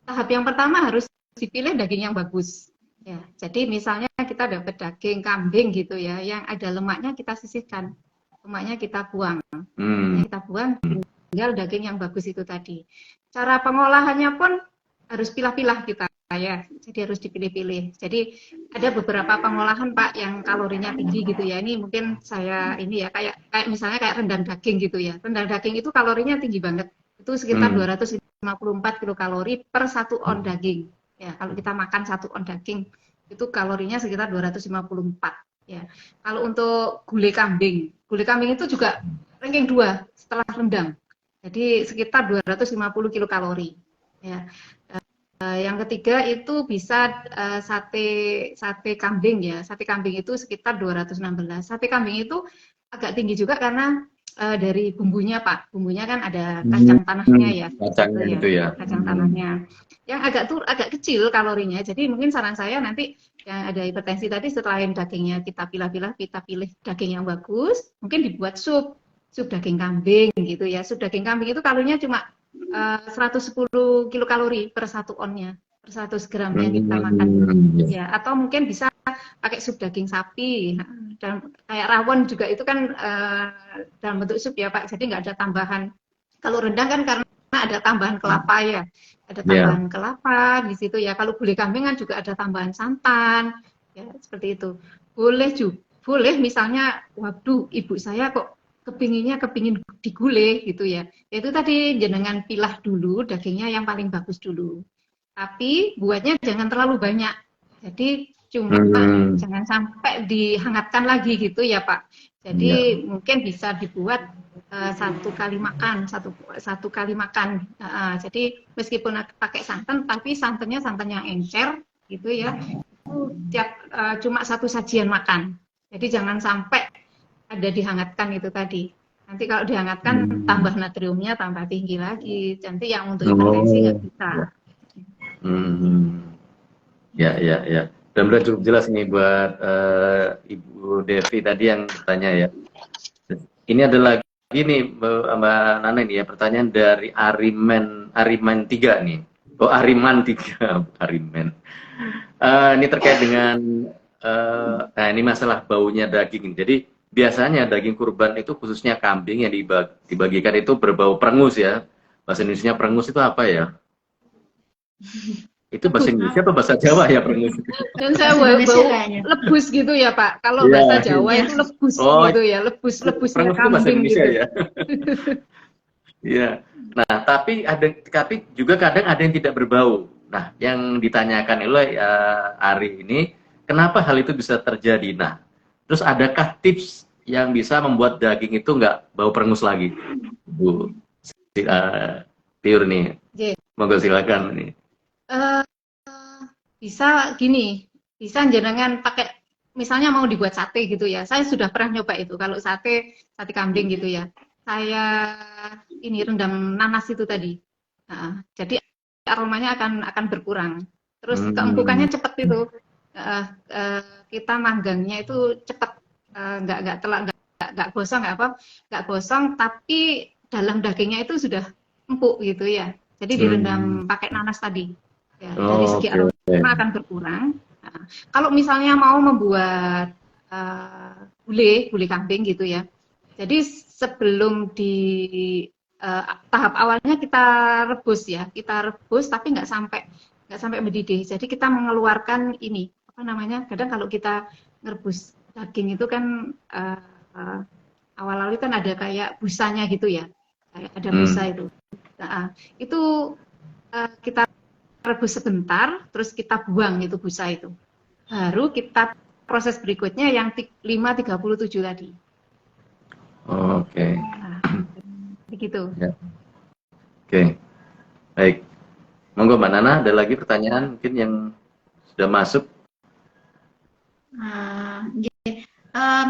Tahap yang pertama harus dipilih daging yang bagus. Ya, jadi misalnya kita dapat daging kambing gitu ya, yang ada lemaknya kita sisihkan, lemaknya kita buang. Kita buang, tinggal daging yang bagus itu tadi. Cara pengolahannya pun harus pilah-pilah kita ya, jadi harus dipilih-pilih. Jadi ada beberapa pengolahan Pak yang kalorinya tinggi gitu ya. Ini mungkin saya ini ya kayak misalnya kayak rendang daging gitu ya. Rendang daging itu kalorinya tinggi banget. Itu sekitar 254 kilokalori per 1 on daging. Ya, kalau kita makan 1 on daging itu kalorinya sekitar 254 ya. Kalau untuk gulai kambing itu juga ranking 2 setelah rendang. Jadi sekitar 250 kilokalori ya. Yang ketiga itu bisa sate kambing ya. Sate kambing itu sekitar 216. Sate kambing itu agak tinggi juga karena dari bumbunya Pak, bumbunya kan ada kacang tanahnya ya, kacang tanahnya, yang agak kecil kalorinya. Jadi mungkin saran saya nanti yang ada hipertensi tadi, setelah dagingnya kita pilih daging yang bagus, mungkin dibuat sup daging kambing gitu ya. Sup daging kambing itu kalorinya cuma 110 kilokalori per 1 onnya, per 100 gramnya kita makan ya. Atau mungkin bisa pakai sup daging sapi, dan kayak rawon juga itu kan dalam bentuk sup ya Pak, jadi nggak ada tambahan. Kalau rendang kan karena ada tambahan kelapa ya, ada tambahan kelapa di situ ya. Kalau gulai kambing kan juga ada tambahan santan ya, seperti itu. Boleh misalnya, waduh ibu saya kok kepingin digulai gitu ya, itu tadi jenengan pilah dulu dagingnya yang paling bagus dulu, tapi buatnya jangan terlalu banyak, jadi cuma jangan sampai dihangatkan lagi gitu ya Pak. Jadi mungkin bisa dibuat satu kali makan. Jadi meskipun pakai santan, tapi santannya yang encer gitu ya. Cuma satu sajian makan. Jadi jangan sampai ada dihangatkan itu tadi. Nanti kalau dihangatkan tambah natriumnya tambah tinggi lagi. Nanti yang untuk hipertensi nggak bisa. Ya. mudah-mudahan cukup jelas nih buat Ibu Devi tadi yang bertanya ya. Ini ada lagi nih Mbak Nana ini ya, pertanyaan dari Ariman 3 nih. Oh, Ariman 3, Ariman. Ini terkait dengan nah ini masalah baunya daging. Jadi biasanya daging kurban itu khususnya kambing yang dibagikan itu berbau perengus ya. Bahasa Indonesia perengus itu apa ya? Itu bahasa Indonesia apa bahasa Jawa ya perengus? Dan saya bau lebus gitu ya Pak. Kalau ya, bahasa Jawa itu lebus gitu ya, lebusnya kambing gitu. Ya. Iya. Nah, tapi juga kadang ada yang tidak berbau. Nah, yang ditanyakan oleh Ari ini, kenapa hal itu bisa terjadi? Nah, terus adakah tips yang bisa membuat daging itu nggak bau perengus lagi, Bu Tiur nih? Monggo silakan nih. Bisa gini, bisa jenengan pakai, misalnya mau dibuat sate gitu ya. Saya sudah pernah nyoba itu. Kalau sate kambing gitu ya, saya ini rendam nanas itu tadi. Nah, jadi aromanya akan berkurang. Terus keempukannya cepat itu. Kita manggangnya itu cepat, nggak gosong, tapi dalam dagingnya itu sudah empuk gitu ya. Jadi direndam pakai nanas tadi. Ya, dari segi aroma akan berkurang. Nah, kalau misalnya mau membuat gulai kambing gitu ya. Jadi sebelum di tahap awalnya kita rebus ya, tapi nggak sampai mendidih. Jadi kita mengeluarkan ini apa namanya? Kadang kalau kita ngerebus daging itu kan awal-awal kan ada kayak busanya gitu ya, kayak ada busa itu. Nah, itu kita rebus sebentar, terus kita buang itu busa itu. Baru kita proses berikutnya yang 5:37 tadi. Oke. Nah, begitu. Ya. Oke. Baik. Monggo Mbak Nana, ada lagi pertanyaan mungkin yang sudah masuk?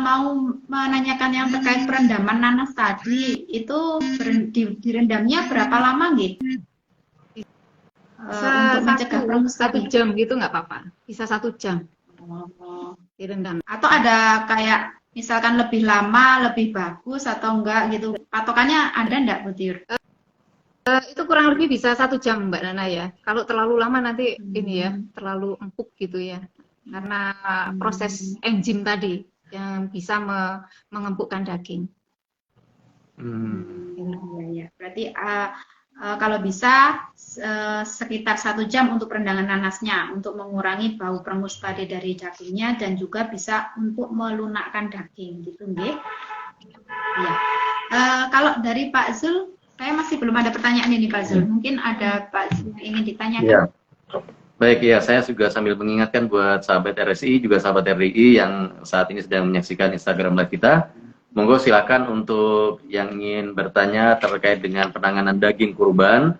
Mau menanyakan yang terkait perendaman nanas tadi, itu direndamnya berapa lama gitu? Untuk mencegah perengus 1 jam gitu nggak apa-apa, bisa 1 jam direndam. Atau ada kayak misalkan lebih lama lebih bagus atau enggak gitu, patokannya ada enggak Bu Tiur? Itu kurang lebih bisa 1 jam Mbak Nana ya. Kalau terlalu lama nanti ini ya terlalu empuk gitu ya, karena proses enzim tadi yang bisa mengempukkan daging. Ya. Berarti kalau bisa sekitar 1 jam untuk perendaman nanasnya, untuk mengurangi bau perengus tadi dari dagingnya, dan juga bisa untuk melunakkan daging gitu nggih. Ya. Kalau dari Pak Zul, saya masih belum ada pertanyaan ini Pak Zul. Mungkin ada Pak Zul yang ingin ditanyakan. Ya. Baik ya, saya juga sambil mengingatkan buat sahabat RSI juga sahabat RDI yang saat ini sedang menyaksikan Instagram Live kita. Monggo silakan untuk yang ingin bertanya terkait dengan penanganan daging kurban.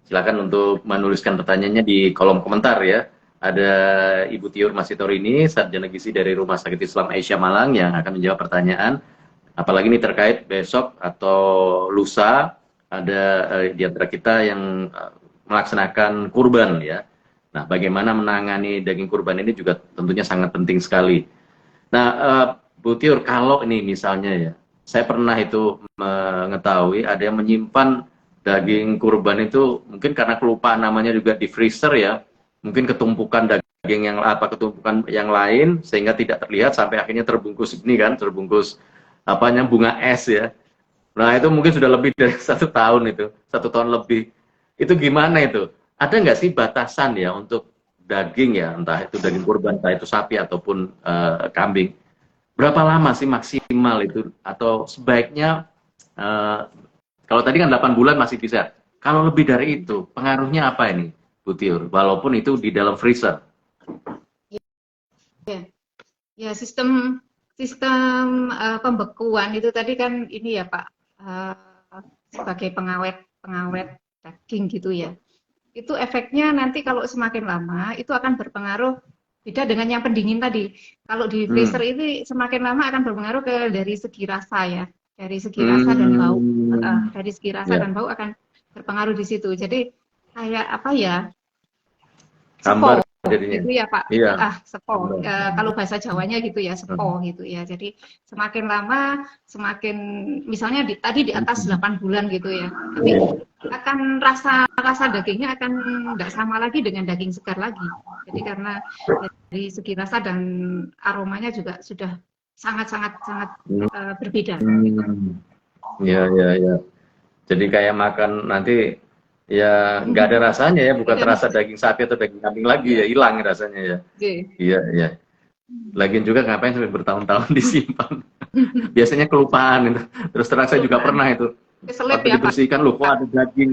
Silakan untuk menuliskan pertanyaannya di kolom komentar ya. Ada Ibu Tiur Masitorini, Sarjana Gizi dari Rumah Sakit Islam Aisyah Malang yang akan menjawab pertanyaan. Apalagi ini terkait besok atau lusa ada di antara kita yang melaksanakan kurban ya. Nah, bagaimana menangani daging kurban ini juga tentunya sangat penting sekali. Nah, Bu Tiur, kalau ini misalnya ya, saya pernah itu mengetahui ada yang menyimpan daging kurban itu mungkin karena kelupaan namanya juga di freezer ya, mungkin ketumpukan daging ketumpukan yang lain sehingga tidak terlihat sampai akhirnya terbungkus ini kan, terbungkus bunga es ya. Nah itu mungkin sudah lebih dari 1 tahun itu, 1 tahun lebih. Itu gimana itu? Ada nggak sih batasan ya untuk daging ya, entah itu daging kurban, entah itu sapi ataupun kambing? Berapa lama sih maksimal itu? Atau sebaiknya, kalau tadi kan 8 bulan masih bisa. Kalau lebih dari itu, pengaruhnya apa ini, Bu Tiur? Walaupun itu di dalam freezer. Ya, sistem pembekuan itu tadi kan ini ya Pak, sebagai pengawet daging gitu ya. Itu efeknya nanti kalau semakin lama itu akan berpengaruh, beda dengan yang pendingin tadi. Kalau di freezer ini semakin lama akan berpengaruh dari segi rasa ya, dari segi rasa dan bau, dari segi rasa dan bau akan berpengaruh di situ. Jadi kayak apa ya? jadinya. gitu ya Pak. Iya. Sepo. Kalau bahasa Jawanya gitu ya, sepo gitu ya. Jadi semakin lama, semakin misalnya tadi di atas 8 bulan gitu ya. Nanti akan rasa dagingnya akan nggak sama lagi dengan daging segar lagi. Jadi karena dari segi rasa dan aromanya juga sudah sangat berbeda. Iya, iya, iya. Jadi kayak makan nanti ya nggak ada rasanya ya, bukan terasa daging sapi atau daging kambing lagi ya, hilang rasanya ya. Iya, iya. Lagian juga ngapain sampai bertahun-tahun disimpan. Biasanya kelupaan itu. Terus terang saya juga pernah itu. Keselip Waktu ya Pak. dibersihkan, loh kok ada daging.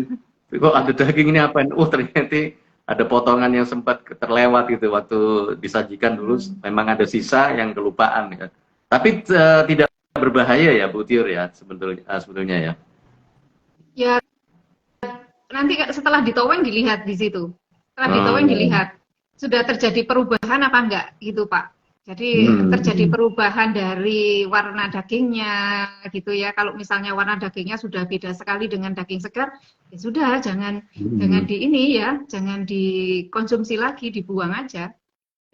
Kok ada daging ini apain? Ternyata ada potongan yang sempat terlewat gitu waktu disajikan dulu. Memang ada sisa yang kelupaan ya. Tapi tidak berbahaya ya Bu Tiur ya sebetulnya ya. Ya, nanti setelah ditoweng dilihat di situ. Setelah ditoweng dilihat sudah terjadi perubahan apa enggak gitu Pak. Jadi terjadi perubahan dari warna dagingnya gitu ya. Kalau misalnya warna dagingnya sudah beda sekali dengan daging segar, ya sudah jangan di ini ya, jangan dikonsumsi lagi, dibuang aja.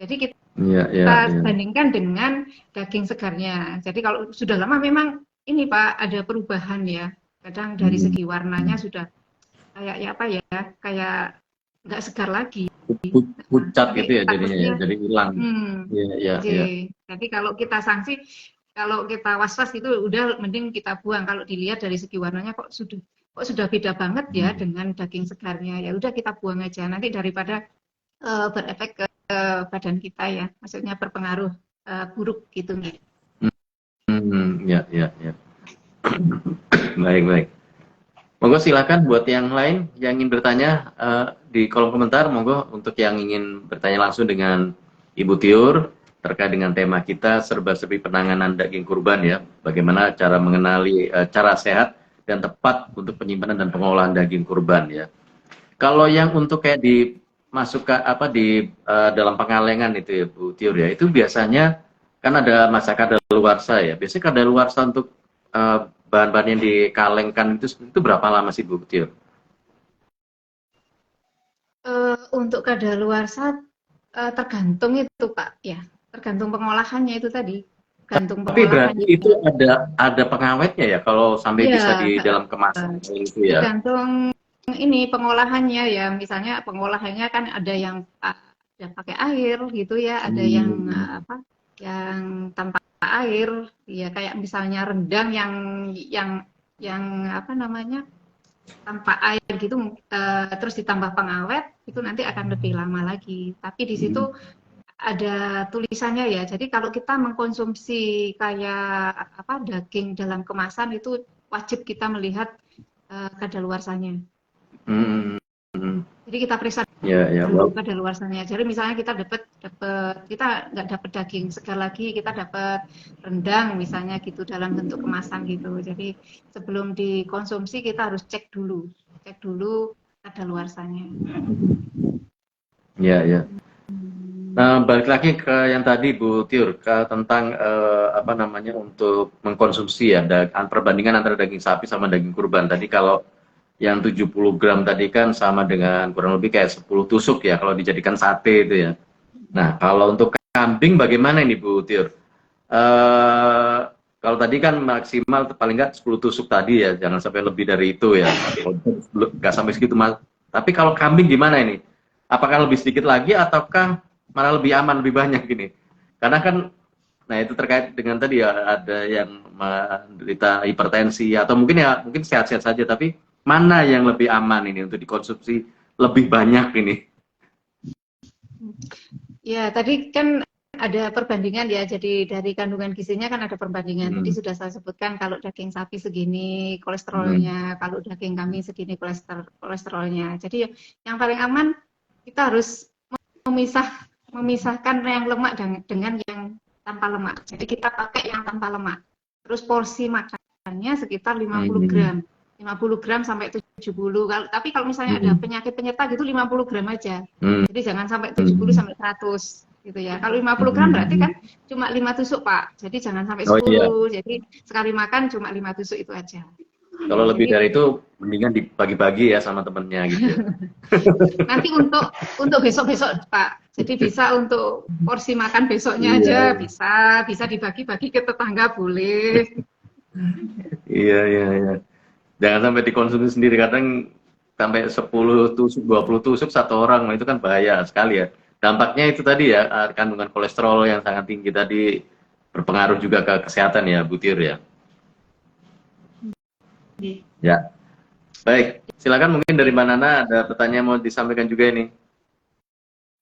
Jadi kita bandingkan dengan daging segarnya. Jadi kalau sudah lama memang ini Pak ada perubahan ya. Kadang dari segi warnanya sudah kayak kayak nggak segar lagi. Pucat gitu ya jadinya ya, jadi hilang. Iya. Jadi kalau kita sanksi, kalau kita was-was itu udah mending kita buang. Kalau dilihat dari segi warnanya kok sudah beda banget ya dengan daging segarnya. Ya udah kita buang aja. Nanti daripada berefek ke badan kita ya, maksudnya berpengaruh buruk gitu nih. Ya. Baik. Monggo silakan buat yang lain yang ingin bertanya di kolom komentar. Monggo untuk yang ingin bertanya langsung dengan Ibu Tiur terkait dengan tema kita serba-serbi penanganan daging kurban ya. Bagaimana cara mengenali cara sehat dan tepat untuk penyimpanan dan pengolahan daging kurban ya. Kalau yang untuk kayak dimasukkan di dalam pengalengan itu ya Bu Tiur ya, itu biasanya kan ada masa kadaluarsa ya. Biasanya kadaluarsa untuk bahan-bahan yang dikalengkan itu berapa lama sih Bu Tiur? Untuk kadaluarsa tergantung itu Pak ya, tergantung pengolahannya itu tadi. Tapi berarti itu ada pengawetnya ya kalau sampai bisa di dalam kemasan itu ya. Tergantung ini pengolahannya ya, misalnya pengolahannya kan ada yang pakai air gitu ya, ada yang yang tanpa air ya, kayak misalnya rendang yang apa namanya tanpa air gitu, terus ditambah pengawet itu nanti akan lebih lama lagi. Tapi di situ ada tulisannya ya. Jadi kalau kita mengkonsumsi kayak daging dalam kemasan itu wajib kita melihat kadaluarsanya. Jadi kita periksa dulu kadaluarsanya. Jadi misalnya kita kita nggak dapat daging segar lagi, kita dapat rendang misalnya gitu dalam bentuk kemasan gitu. Jadi sebelum dikonsumsi kita harus cek dulu kadaluarsanya. Iya. Nah, balik lagi ke yang tadi Bu Tiur tentang untuk mengkonsumsi ya perbandingan antara daging sapi sama daging kurban. Tadi kalau yang 70 gram tadi kan sama dengan kurang lebih kayak 10 tusuk ya kalau dijadikan sate itu ya. Nah, kalau untuk kambing bagaimana ini Bu Tiur? Kalau tadi kan maksimal paling nggak 10 tusuk tadi ya, jangan sampai lebih dari itu ya. Nggak sampai segitu mas. Tapi kalau kambing gimana ini? Apakah lebih sedikit lagi ataukah malah lebih aman, lebih banyak gini? Karena kan, nah itu terkait dengan tadi ya ada yang menderita hipertensi atau mungkin sehat-sehat saja, tapi mana yang lebih aman ini untuk dikonsumsi lebih banyak ini? Ya, tadi kan ada perbandingan ya, jadi dari kandungan gizinya kan ada perbandingan. Tadi sudah saya sebutkan kalau daging sapi segini kolesterolnya, kalau daging kambing segini kolesterolnya. Jadi yang paling aman kita harus memisahkan yang lemak dengan yang tanpa lemak. Jadi kita pakai yang tanpa lemak. Terus porsi makannya sekitar 50 gram. 50 gram sampai 70. Tapi kalau misalnya ada penyakit penyerta gitu 50 gram aja. Jadi jangan sampai 70 sampai 100 gitu ya. Kalau 50 gram berarti kan cuma 5 tusuk Pak. Jadi jangan sampai 10. Jadi sekali makan cuma 5 tusuk itu aja. Kalau lebih Jadi dari itu mendingan dibagi-bagi ya sama temennya gitu. nanti untuk besok-besok Pak. Jadi bisa untuk porsi makan besoknya Iya, aja iya. bisa dibagi-bagi ke tetangga boleh. Iya, iya, iya. Jangan sampai dikonsumsi sendiri, kadang sampai 10 tusuk, 20 tusuk satu orang, nah itu kan bahaya sekali ya. Dampaknya itu tadi ya, kandungan kolesterol yang sangat tinggi tadi berpengaruh juga ke kesehatan ya, Bu Tiur ya. Ya, baik. Silakan mungkin dari Mbak Nana ada pertanyaan mau disampaikan juga ini.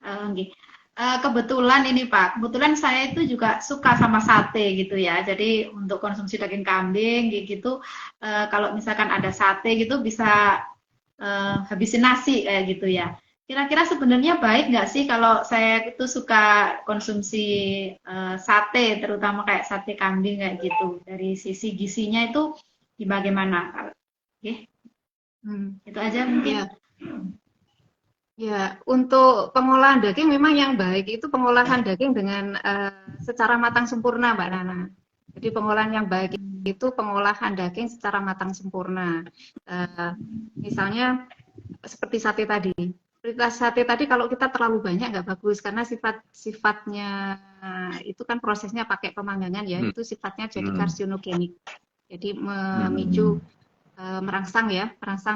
Nggih. Kebetulan ini Pak, kebetulan saya itu juga suka sama sate gitu ya. Jadi untuk konsumsi daging kambing gitu, kalau misalkan ada sate gitu bisa habisin nasi kayak gitu ya. Kira-kira sebenarnya baik nggak sih kalau saya itu suka konsumsi sate, terutama kayak sate kambing kayak gitu. Dari sisi gizinya itu bagaimana? Oke, itu aja mungkin. Ya, ya, untuk pengolahan daging memang yang baik itu pengolahan daging dengan secara matang sempurna, Mbak Nana. Jadi pengolahan yang baik itu pengolahan daging secara matang sempurna. Misalnya seperti sate tadi. Seperti sate tadi kalau kita terlalu banyak nggak bagus karena sifatnya itu kan prosesnya pakai pemanggangan ya, itu sifatnya jadi karsinogenik. Jadi memicu merangsang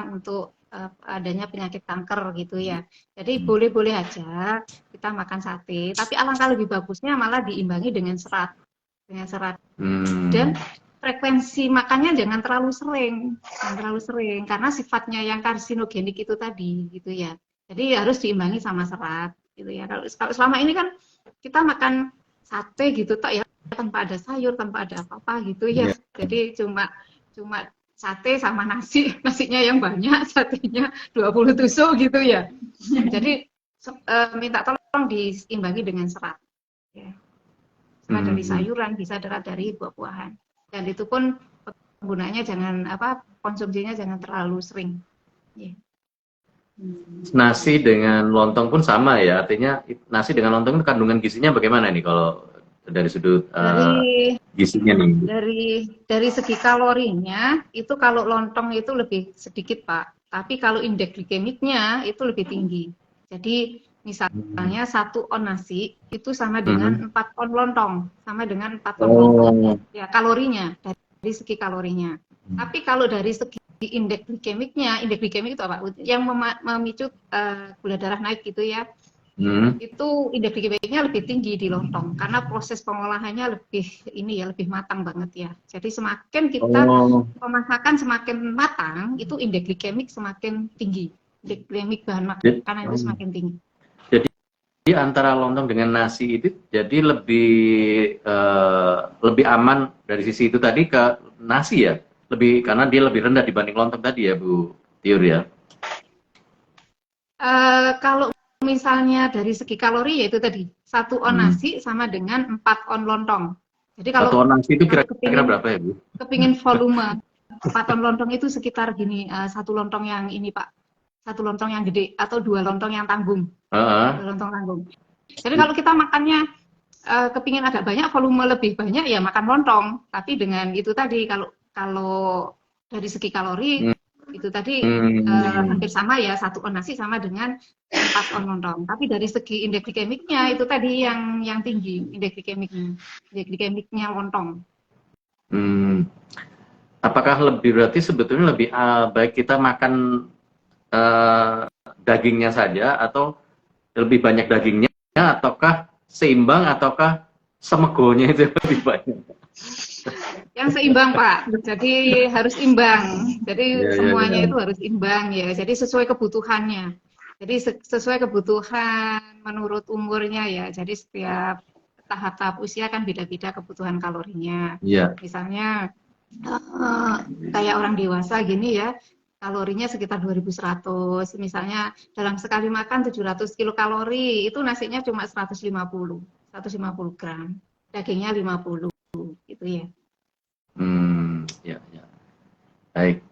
untuk adanya penyakit kanker gitu ya. Jadi boleh-boleh aja kita makan sate, tapi alangkah lebih bagusnya malah diimbangi dengan serat. Dan frekuensi makannya jangan terlalu sering karena sifatnya yang karsinogenik itu tadi gitu ya. Jadi harus diimbangi sama serat gitu ya. Kalau selama ini kan kita makan sate gitu tok ya, tanpa ada sayur, tanpa ada apa-apa gitu ya. Jadi cuma sate sama nasinya yang banyak, satenya 20 tusuk gitu ya. Jadi minta tolong diimbangi dengan serat. Ya. Serat dari sayuran, bisa dari buah-buahan. Dan itu pun penggunaannya konsumsinya jangan terlalu sering. Yeah. Nasi dengan lontong pun sama ya, artinya nasi dengan lontong itu kandungan gizinya bagaimana nih kalau dari sudut gizinya nih? Dari segi kalorinya itu kalau lontong itu lebih sedikit Pak, tapi kalau indeks glikemiknya itu lebih tinggi. Jadi misalnya 1 on nasi itu sama dengan 4 on lontong, sama dengan 4 on lontong. Ya kalorinya dari segi kalorinya. Tapi kalau dari segi indeks glikemik itu apa? Yang memicu gula darah naik gitu ya. Itu indeks glikemiknya lebih tinggi di lontong karena proses pengolahannya lebih matang banget ya. Jadi semakin kita pemasakan semakin matang, itu indeks glikemik semakin tinggi. Indeks glikemik bahan makanan itu semakin tinggi. Jadi antara lontong dengan nasi itu jadi lebih aman dari sisi itu tadi ke nasi ya, karena dia lebih rendah dibanding lontong tadi ya Bu Tiur ya. Kalau misalnya dari segi kalori yaitu tadi 1 on nasi sama dengan 4 on lontong. Jadi kalau 1 on nasi itu kira-kira berapa ya Bu? Kepingin volume 4 on lontong itu sekitar gini, 1 lontong yang ini Pak, 1 lontong yang gede atau 2 lontong yang tanggung. 2 lontong tanggung. Jadi kalau kita makannya kepingin agak banyak, volume lebih banyak ya makan lontong. Tapi dengan itu tadi kalau dari segi kalori itu tadi hampir sama ya, 1 on nasi sama dengan 4 on lontong. Tapi dari segi indeks glikemiknya itu tadi yang tinggi, indeks glikemiknya lontong. Apakah berarti sebetulnya lebih baik kita makan dagingnya saja atau lebih banyak dagingnya, ataukah seimbang, ataukah semegonya itu lebih banyak? Yang seimbang Pak, jadi harus imbang. Jadi semuanya itu harus imbang ya. Jadi sesuai kebutuhannya. Jadi sesuai kebutuhan menurut umurnya ya. Jadi setiap tahap-tahap usia kan beda-beda kebutuhan kalorinya. Misalnya kayak orang dewasa gini ya, kalorinya sekitar 2100. Misalnya dalam sekali makan 700 kilokalori, itu nasinya cuma 150 gram. Dagingnya 50 gitu ya. Ya. Baik.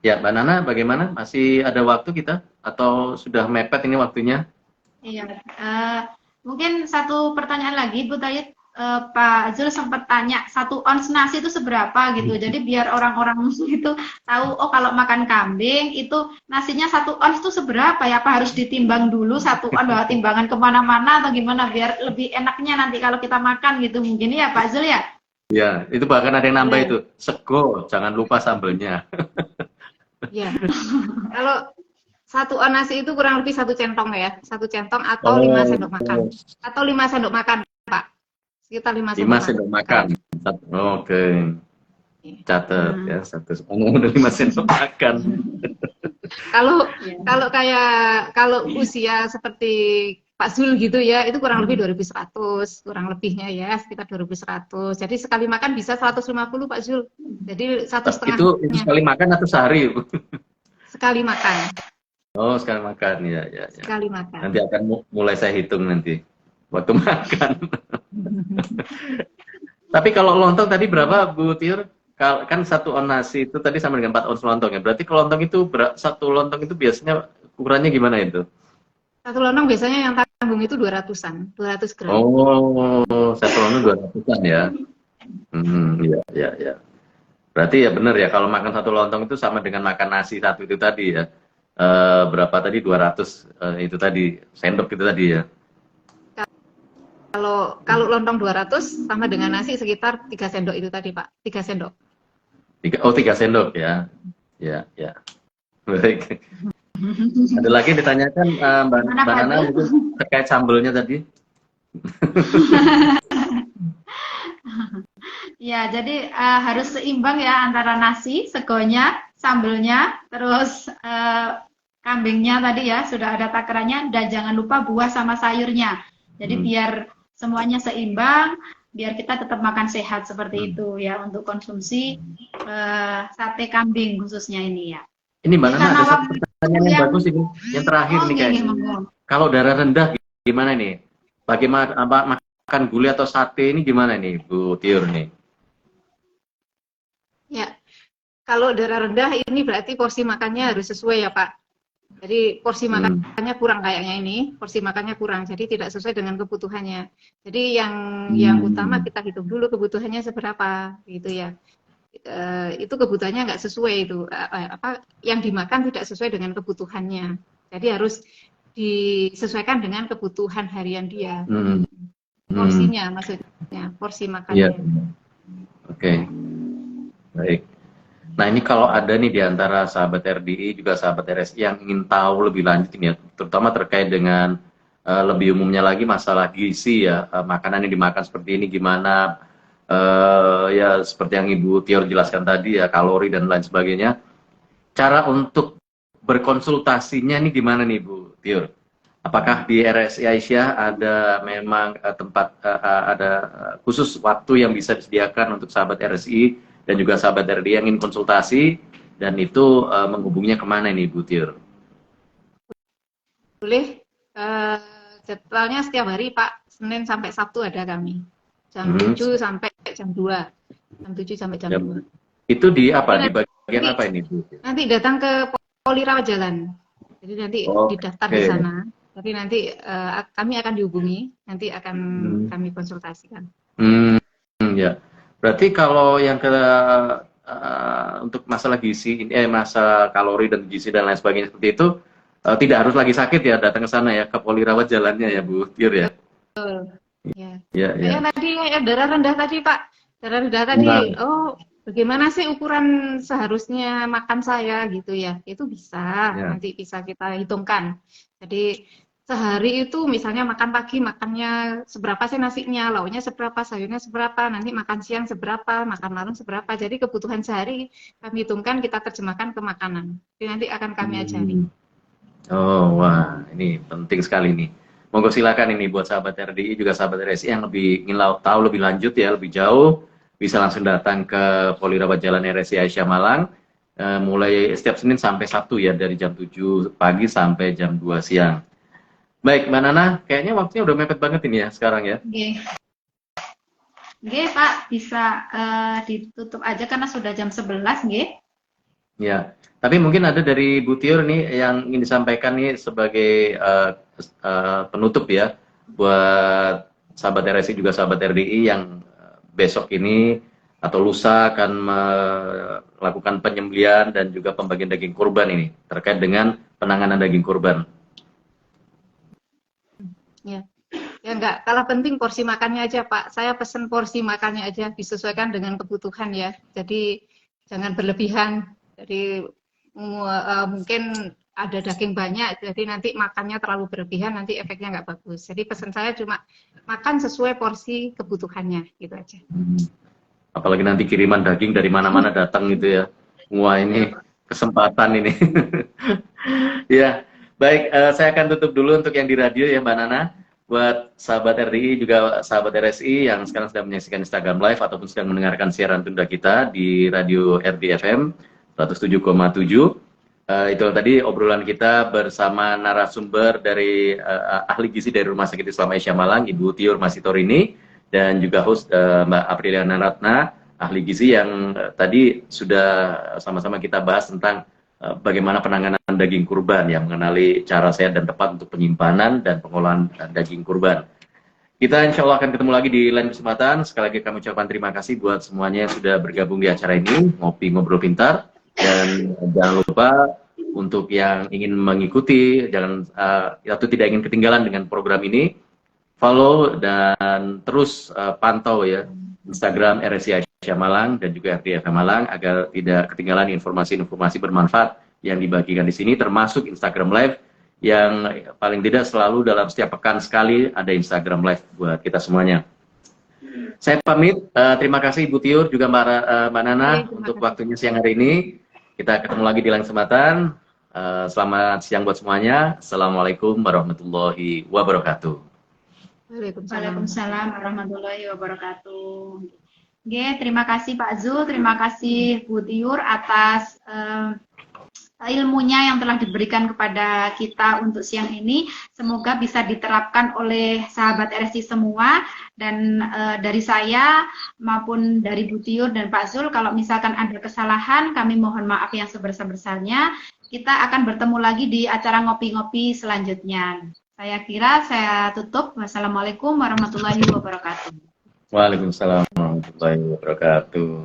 Ya, Mbak Nana bagaimana? Masih ada waktu kita atau sudah mepet ini waktunya? Iya. Mungkin satu pertanyaan lagi Bu Tayit. Pak Zul sempat tanya 1 ons nasi itu seberapa gitu. Jadi biar orang-orang itu tahu, oh kalau makan kambing itu nasinya 1 ons itu seberapa ya? Apa harus ditimbang dulu 1 ons, bawa timbangan kemana-mana atau gimana biar lebih enaknya nanti kalau kita makan gitu mungkin ya Pak Zul ya? Ya, itu bahkan ada yang nambah Boleh. itu. Sego, jangan lupa sambelnya. Ya. Kalau 1 on nasi itu kurang lebih 1 centong ya, 1 centong atau Oh, 5 sendok makan, atau 5 sendok makan, Pak. Sekitar 5 5 sendok sendok makan. makan. Oke, catat Hmm. ya. Udah 5 sendok makan. Kalau Ya. kalau usia seperti Pak Zul gitu ya, itu kurang lebih 2.100, kurang lebihnya ya, sekitar 2.100. Jadi sekali makan bisa 150 Pak Zul. Jadi satu Itu setengahnya sekali makan atau sehari, Bu? sekali makan, Oh, sekali makan ya, ya, ya. sekali makan. Nanti akan mulai saya hitung nanti waktu makan. Tapi kalau lontong tadi berapa, Bu Tiur? Kan 1 on nasi itu tadi sama dengan 4 ons lontong ya. Berarti kalau lontong itu 1 lontong itu biasanya ukurannya gimana itu? Satu lontong biasanya yang tanggung itu 200-an, 200 gram. Oh, 1 lontong 200-an ya. Ya, ya, ya. Berarti ya benar ya, kalau makan 1 lontong itu sama dengan makan nasi satu itu tadi ya. Berapa tadi? 200 itu tadi, sendok itu tadi ya. Kalau lontong 200 sama dengan nasi sekitar 3 sendok itu tadi, Pak. 3 sendok. 3 sendok ya. Ya, ya. Baik. Ada lagi yang ditanyakan Mbak Nana mungkin terkait sambelnya tadi? Ya, jadi harus seimbang ya antara nasi, segonya, sambelnya, terus kambingnya tadi ya sudah ada takarannya dan jangan lupa buah sama sayurnya. Jadi biar semuanya seimbang, biar kita tetap makan sehat seperti itu ya untuk konsumsi sate kambing khususnya ini ya. Ini Mbak Nana ada satu Waktu pertanyaan yang bagus ini, yang terakhir nih kayaknya. Kalau darah rendah gimana nih? Bagaimana makan gulai atau sate ini gimana nih Bu Tiur nih? Ya, kalau darah rendah ini berarti porsi makannya harus sesuai ya Pak. Jadi porsi makannya kurang kayaknya ini, porsi makannya kurang, jadi tidak sesuai dengan kebutuhannya. Jadi yang utama kita hitung dulu kebutuhannya seberapa, gitu ya. Itu kebutuhannya nggak sesuai itu, yang dimakan tidak sesuai dengan kebutuhannya. Jadi harus disesuaikan dengan kebutuhan harian dia. Porsinya maksudnya, porsi makannya. Oke. Baik. Nah ini kalau ada nih di antara sahabat RDI juga sahabat RSI yang ingin tahu lebih lanjut ini ya, terutama terkait dengan lebih umumnya lagi masalah gizi ya, makanan yang dimakan seperti ini gimana, ya seperti yang Ibu Tior jelaskan tadi ya, kalori dan lain sebagainya. Cara untuk berkonsultasinya nih gimana nih Bu Tior? Apakah di RSI Aisyah ada memang tempat ada khusus waktu yang bisa disediakan untuk sahabat RSI dan juga sahabat RDI yang ingin konsultasi, dan itu menghubungnya kemana nih Bu Tior? Boleh, jadwalnya setiap hari Pak, Senin sampai Sabtu ada kami. Jam 7 sampai jam 2. Jam 7 sampai jam 2. Itu di apa? Di bagian apa ini Bu? Nanti datang ke Poli Rawat Jalan. Jadi nanti didaftar di sana. Tapi nanti kami akan dihubungi, nanti akan kami konsultasikan. Ya. Berarti kalau yang untuk masalah gizi, masa kalori dan gizi dan lain sebagainya seperti itu, tidak harus lagi sakit ya datang ke sana ya, ke Poli Rawat Jalannya ya Bu Tior ya. Betul. Ya. Ya. Tadi darah rendah tadi Pak, darah rendah tadi. Oh, bagaimana sih ukuran seharusnya makan saya gitu ya? Itu bisa, nanti bisa kita hitungkan. Jadi sehari itu misalnya makan pagi makannya seberapa sih nasinya, lauknya seberapa, sayurnya seberapa, nanti makan siang seberapa, makan malam seberapa. Jadi kebutuhan sehari kami hitungkan, kita terjemahkan ke makanan. Jadi nanti akan kami ajari. Oh, wah, ini penting sekali nih. Monggo silakan ini buat sahabat RDI juga sahabat RSI yang lebih ingin tahu lebih lanjut ya, lebih jauh, bisa langsung datang ke Poli Rawat Jalan RSI Aisyah Malang, mulai setiap Senin sampai Sabtu ya, dari jam 7 pagi sampai jam 2 siang. Baik, Mbak Nana, kayaknya waktunya udah mepet banget ini ya sekarang ya. Oke, Pak, bisa ditutup aja karena sudah jam 11, nggih. Ya, tapi mungkin ada dari Bu Tior nih yang ingin disampaikan nih sebagai penutup ya, buat sahabat RSI juga sahabat RDI yang besok ini atau lusa akan melakukan penyembelihan dan juga pembagian daging kurban ini terkait dengan penanganan daging kurban. Ya. Ya enggak, kalah penting porsi makannya aja Pak. Saya pesen porsi makannya aja disesuaikan dengan kebutuhan ya. Jadi jangan berlebihan. Jadi mungkin ada daging banyak, jadi nanti makannya terlalu berlebihan, nanti efeknya nggak bagus. Jadi pesan saya cuma makan sesuai porsi kebutuhannya, gitu aja. Apalagi nanti kiriman daging dari mana-mana datang gitu ya. Wah ini kesempatan ini. Ya, baik. Saya akan tutup dulu untuk yang di radio ya Mbak Nana. Buat sahabat RDI juga sahabat RSI yang sekarang sedang menyaksikan Instagram Live ataupun sedang mendengarkan siaran tunda kita di radio RDI FM 107,7. Itu tadi obrolan kita bersama narasumber dari ahli gizi dari Rumah Sakit Islam Aisyah Malang, Ibu Tiur Masitorini, dan juga host Mbak Apriliana Ratna, ahli gizi yang tadi sudah sama-sama kita bahas tentang bagaimana penanganan daging kurban, yang mengenali cara sehat dan tepat untuk penyimpanan dan pengolahan daging kurban. Kita insya Allah akan ketemu lagi di lain kesempatan. Sekali lagi kami ucapkan terima kasih buat semuanya yang sudah bergabung di acara ini, Ngopi Ngobrol Pintar. Dan jangan lupa untuk yang ingin mengikuti, jangan atau tidak ingin ketinggalan dengan program ini, follow dan terus pantau ya Instagram RSI Aisyah Malang dan juga RDI FM Malang agar tidak ketinggalan informasi-informasi bermanfaat yang dibagikan di sini, termasuk Instagram Live yang paling tidak selalu dalam setiap pekan sekali ada Instagram Live buat kita semuanya. Saya pamit, terima kasih Ibu Tiur juga Mbak Nana untuk waktunya siang hari ini. Kita ketemu lagi di lain kesempatan. Selamat siang buat semuanya. Assalamualaikum warahmatullahi wabarakatuh. Waalaikumsalam warahmatullahi wabarakatuh. Oke, terima kasih Pak Zul, terima kasih Bu Tiur atas ilmunya yang telah diberikan kepada kita untuk siang ini. Semoga bisa diterapkan oleh sahabat RSI semua, dan dari saya maupun dari Bu Tiur dan Pak Zul, kalau misalkan ada kesalahan kami mohon maaf yang sebesar-besarnya. Kita akan bertemu lagi di acara ngopi-ngopi selanjutnya. Saya kira saya tutup. Wassalamualaikum warahmatullahi wabarakatuh. Waalaikumsalam warahmatullahi wabarakatuh.